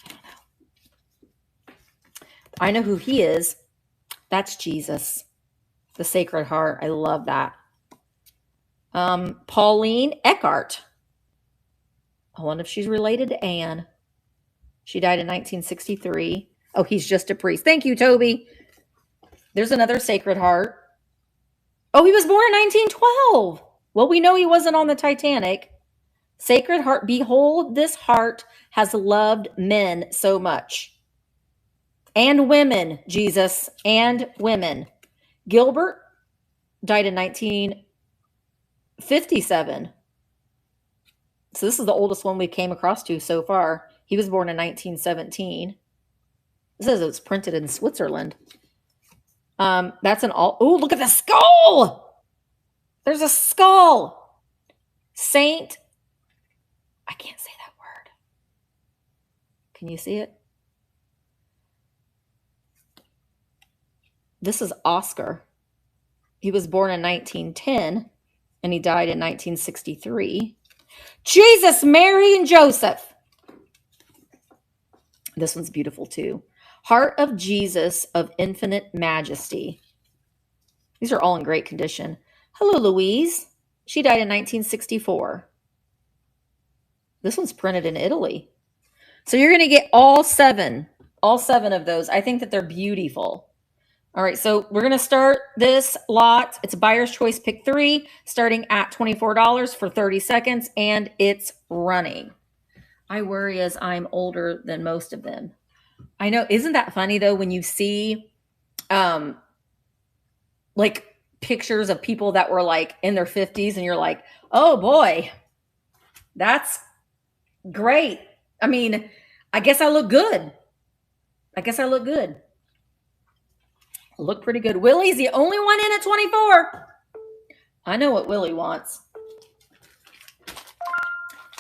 I don't know. I know who he is. That's Jesus. The Sacred Heart. I love that. Pauline Eckhart. I wonder if she's related to Anne. She died in 1963. Oh, he's just a priest. Thank you, Toby. There's another Sacred Heart. Oh, he was born in 1912. Well, we know he wasn't on the Titanic. Sacred Heart. Behold, this heart has loved men so much. And women, Jesus, and women. Gilbert died in 1957. So this is the oldest one we came across to so far. He was born in 1917. It says it was printed in Switzerland. That's an all. Oh, look at the skull. There's a skull. Saint. I can't say that word. Can you see it? This is Oscar. He was born in 1910 and he died in 1963. Jesus, Mary, and Joseph. This one's beautiful too. Heart of Jesus of Infinite Majesty. These are all in great condition. Hello, Louise. She died in 1964. This one's printed in Italy. So you're going to get all 7 of those. I think that they're beautiful. All right, so we're going to start this lot. It's a buyer's choice pick 3, starting at $24 for 30 seconds, and it's running. I worry as I'm older than most of them. I know. Isn't that funny, though, when you see like pictures of people that were like in their 50s and you're like, oh, boy, that's great. I mean, I guess I look good. Look pretty good. Willie's the only one in at 24. I know what Willie wants.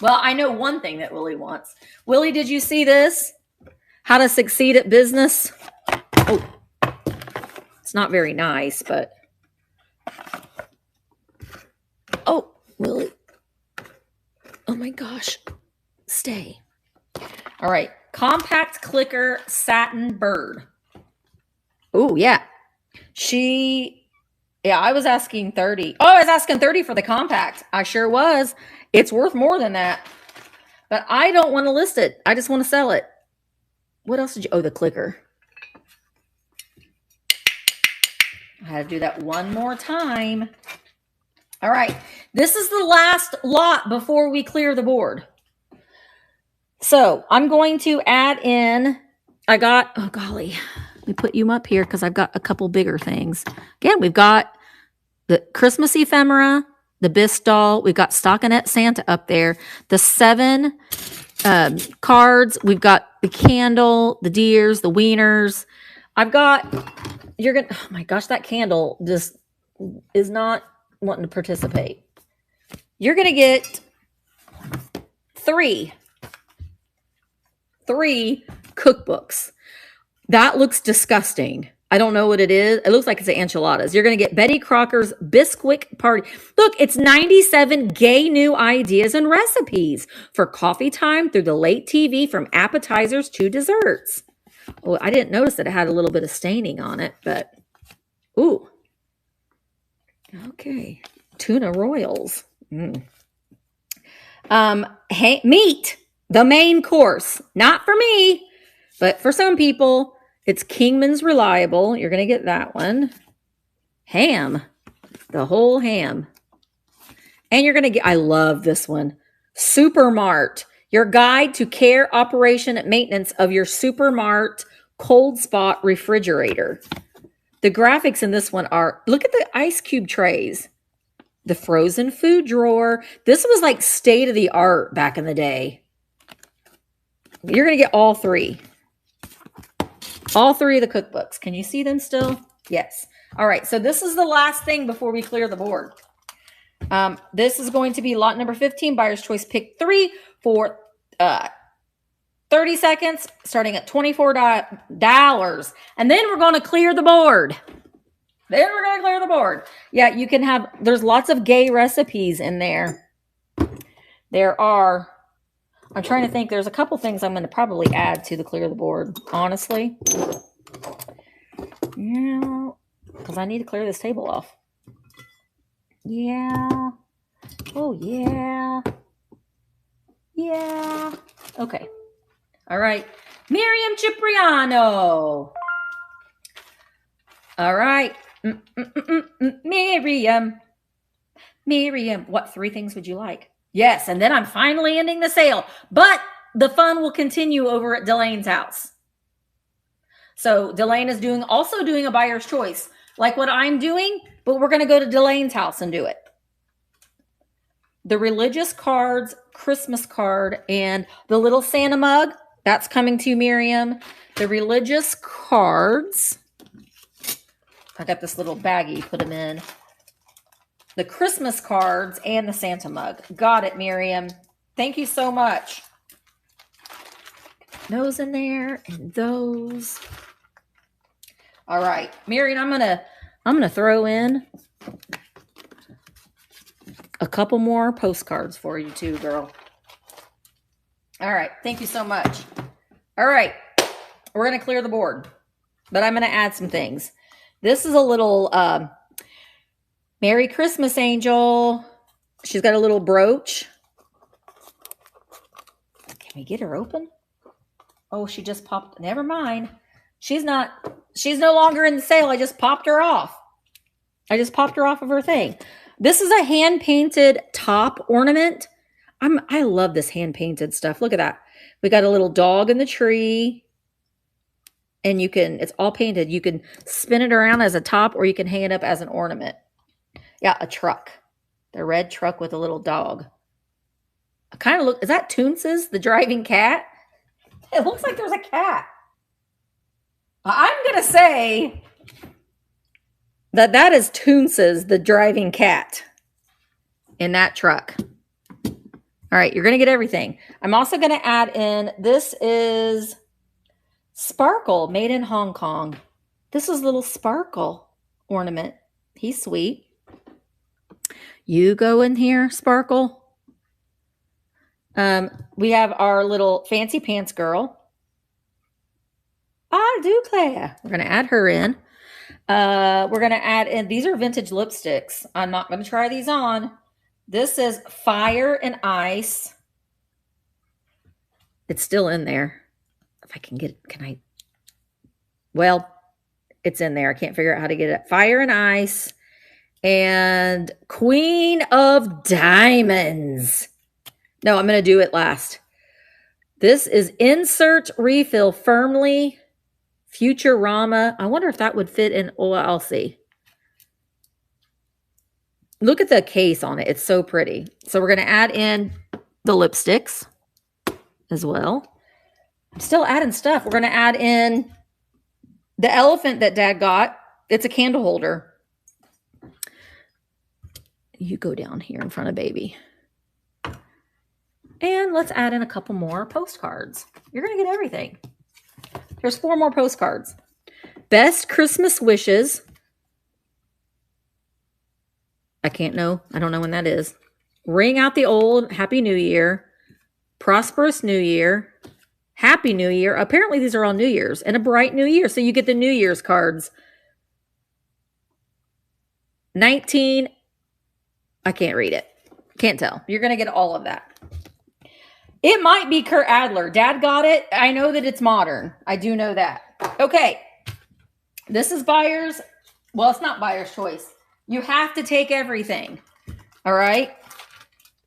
Well, I know one thing that Willie wants. Willie, did you see this? How to succeed at business. Oh, it's not very nice, but. Oh, Willie. Oh my gosh. Stay. All right. Compact clicker satin bird. Oh, yeah. I was asking 30. Oh, I was asking 30 for the compact. I sure was. It's worth more than that. But I don't want to list it. I just want to sell it. What else did you? Oh, the clicker. I had to do that one more time. All right. This is the last lot before we clear the board. So I'm going to add in, oh golly, let me put you up here because I've got a couple bigger things. Again, we've got the Christmas ephemera, the Bisque doll. We've got Stockinette Santa up there. The 7 cards. We've got the candle, the deers, the wieners. Oh my gosh, that candle just is not wanting to participate. You're going to get 3 cookbooks. That looks disgusting. I don't know what it is. It looks like it's enchiladas. You're going to get Betty Crocker's Bisquick Party. Look, it's 97 gay new ideas and recipes for coffee time through the late TV, from appetizers to desserts. Oh, I didn't notice that it had a little bit of staining on it, but ooh. Okay. Tuna Royals. Meat, the main course. Not for me, but for some people. It's Kingman's Reliable. You're going to get that one. Ham. The whole ham. And you're going to get, I love this one. Supermart. Your guide to care, operation, and maintenance of your Supermart cold spot refrigerator. The graphics in this one are, look at the ice cube trays. The frozen food drawer. This was like state of the art back in the day. You're going to get all 3. All 3 of the cookbooks. Can you see them still? Yes. All right. So this is the last thing before we clear the board. This is going to be lot number 15, Buyer's Choice Pick 3 for 30 seconds, starting at $24. And then we're going to clear the board. Yeah, you can have, there's lots of gay recipes in there. I'm trying to think. There's a couple things I'm going to probably add to the clear the board, honestly. Yeah, because I need to clear this table off. Yeah. Oh, yeah. Yeah. Okay. All right. Miriam Cipriano. All right. Miriam. What 3 things would you like? Yes, and then I'm finally ending the sale. But the fun will continue over at Delaine's house. So Delane is also doing a buyer's choice, like what I'm doing, but we're going to go to Delaine's house and do it. The religious cards, Christmas card, and the little Santa mug, that's coming to Miriam. The religious cards, I got this little baggie, put them in. The Christmas cards and the Santa mug. Got it, Miriam. Thank you so much. Those in there and those. All right, Miriam, I'm gonna throw in a couple more postcards for you too, girl. All right, thank you so much. All right, we're gonna clear the board, but I'm gonna add some things. This is a little Merry Christmas, Angel. She's got a little brooch. Can we get her open? Oh, she just popped. Never mind. She's no longer in the sale. I just popped her off. Of her thing. This is a hand-painted top ornament. I love this hand-painted stuff. Look at that. We got a little dog in the tree. And it's all painted. You can spin it around as a top, or you can hang it up as an ornament. Yeah, a truck. The red truck with a little dog. Is that Toonces, the driving cat? It looks like there's a cat. I'm going to say that is Toonces, the driving cat, in that truck. All right, you're going to get everything. I'm also going to add in, this is Sparkle, made in Hong Kong. This is little Sparkle ornament. He's sweet. You go in here, Sparkle. We have our little fancy pants girl. I do, Claire. We're going to add her in. We're going to add in, these are vintage lipsticks. I'm not going to try these on. This is Fire and Ice. It's still in there. If I can get it, well, it's in there. I can't figure out how to get it. Fire and Ice. And Queen of Diamonds. No, I'm going to do it last. This is insert refill firmly Futurama. I wonder if that would fit in. Oh, I'll see. Look at the case on it. It's so pretty. So we're going to add in the lipsticks as well. I'm still adding stuff. We're going to add in the elephant that Dad got. It's a candle holder. You go down here in front of baby. And let's add in a couple more postcards. You're going to get everything. There's 4 more postcards. Best Christmas wishes. I don't know when that is. Ring out the old. Happy New Year. Prosperous New Year. Happy New Year. Apparently these are all New Year's. And a bright New Year. So you get the New Year's cards. 19. I can't read it. Can't tell. You're going to get all of that. It might be Kurt Adler. Dad got it. I know that it's modern. I do know that. Okay. This is buyer's. Well, it's not buyer's choice. You have to take everything. All right.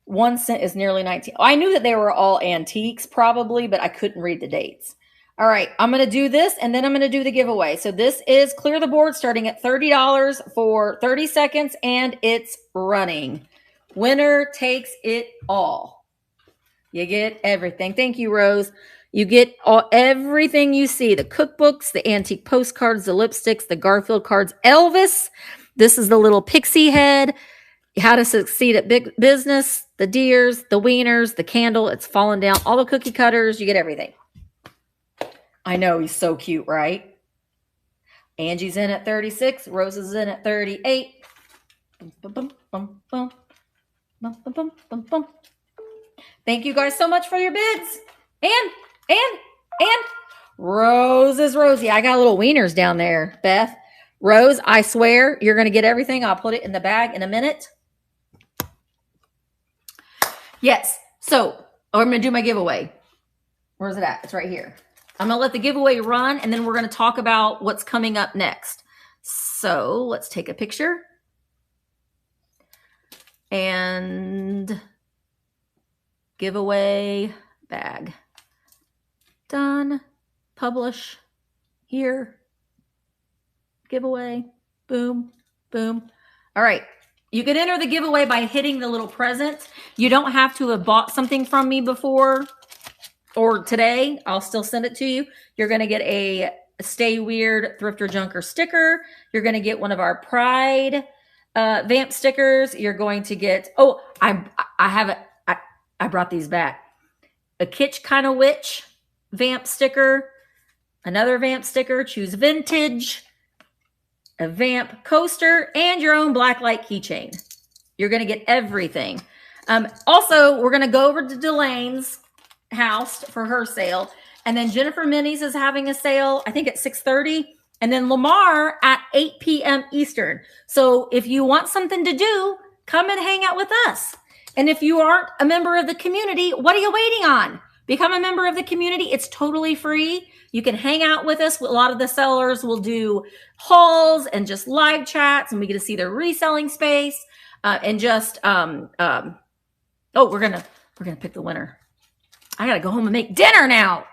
1 cent is nearly 19. I knew that they were all antiques probably, but I couldn't read the dates. All right. I'm going to do this and then I'm going to do the giveaway. So this is clear the board starting at $30 for 30 seconds and it's running. Winner takes it all. You get everything. Thank you, Rose. You get everything you see. The cookbooks, the antique postcards, the lipsticks, the Garfield cards. Elvis. This is the little pixie head. How to succeed at big business. The deers, the wieners, the candle. It's fallen down. All the cookie cutters. You get everything. I know. He's so cute, right? Angie's in at 36. Rose is in at 38. Bum, bum, bum, bum, bum, bum, bum, bum, bum. Thank you guys so much for your bids. And Rose is Rosie. I got little wieners down there, Beth. Rose, I swear you're going to get everything. I'll put it in the bag in a minute. Yes. So I'm going to do my giveaway. Where's it at? It's right here. I'm going to let the giveaway run, and then we're going to talk about what's coming up next. So let's take a picture. And giveaway bag. Done. Publish. Here. Giveaway. Boom. Boom. All right. You can enter the giveaway by hitting the little present. You don't have to have bought something from me before or today. I'll still send it to you. You're going to get a Stay Weird Thrifter Junker sticker. You're going to get one of our Pride VAMP stickers. You're going to get, oh, I brought these back. A Kitsch Kind of Witch VAMP sticker. Another VAMP sticker. Choose vintage. A VAMP coaster. And your own blacklight keychain. You're going to get everything. Also, we're going to go over to Delaine's house for her sale. And then Jennifer Minnie's is having a sale, I think at 6:30. And then Lamar at 8 p.m. Eastern. So if you want something to do, come and hang out with us. And if you aren't a member of the community, what are you waiting on? Become a member of the community. It's totally free. You can hang out with us. A lot of the sellers will do hauls and just live chats, and we get to see their reselling space. And just we're gonna pick the winner. I gotta go home and make dinner now.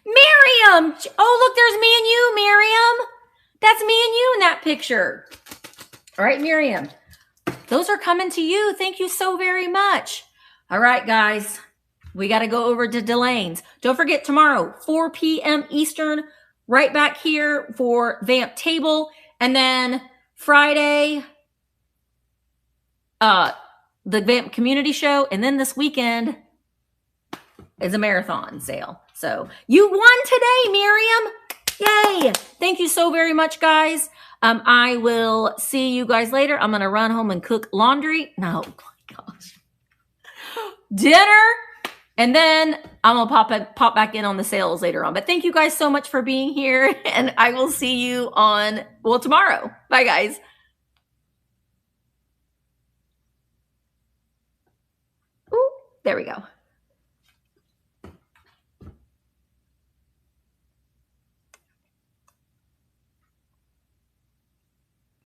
Miriam! Oh, look, there's me and you, Miriam. That's me and you in that picture. All right, Miriam. Those are coming to you. Thank you so very much. All right, guys. We got to go over to Delaine's. Don't forget, tomorrow, 4 p.m. Eastern, right back here for VAMP Table. And then Friday, the VAMP Community Show. And then this weekend is a marathon sale. So you won today, Miriam. Yay. Thank you so very much, guys. I will see you guys later. I'm going to run home and cook laundry. No, oh my gosh. Dinner. And then I'm going to pop back in on the sales later on. But thank you guys so much for being here. And I will see you on, tomorrow. Bye, guys. Ooh, there we go.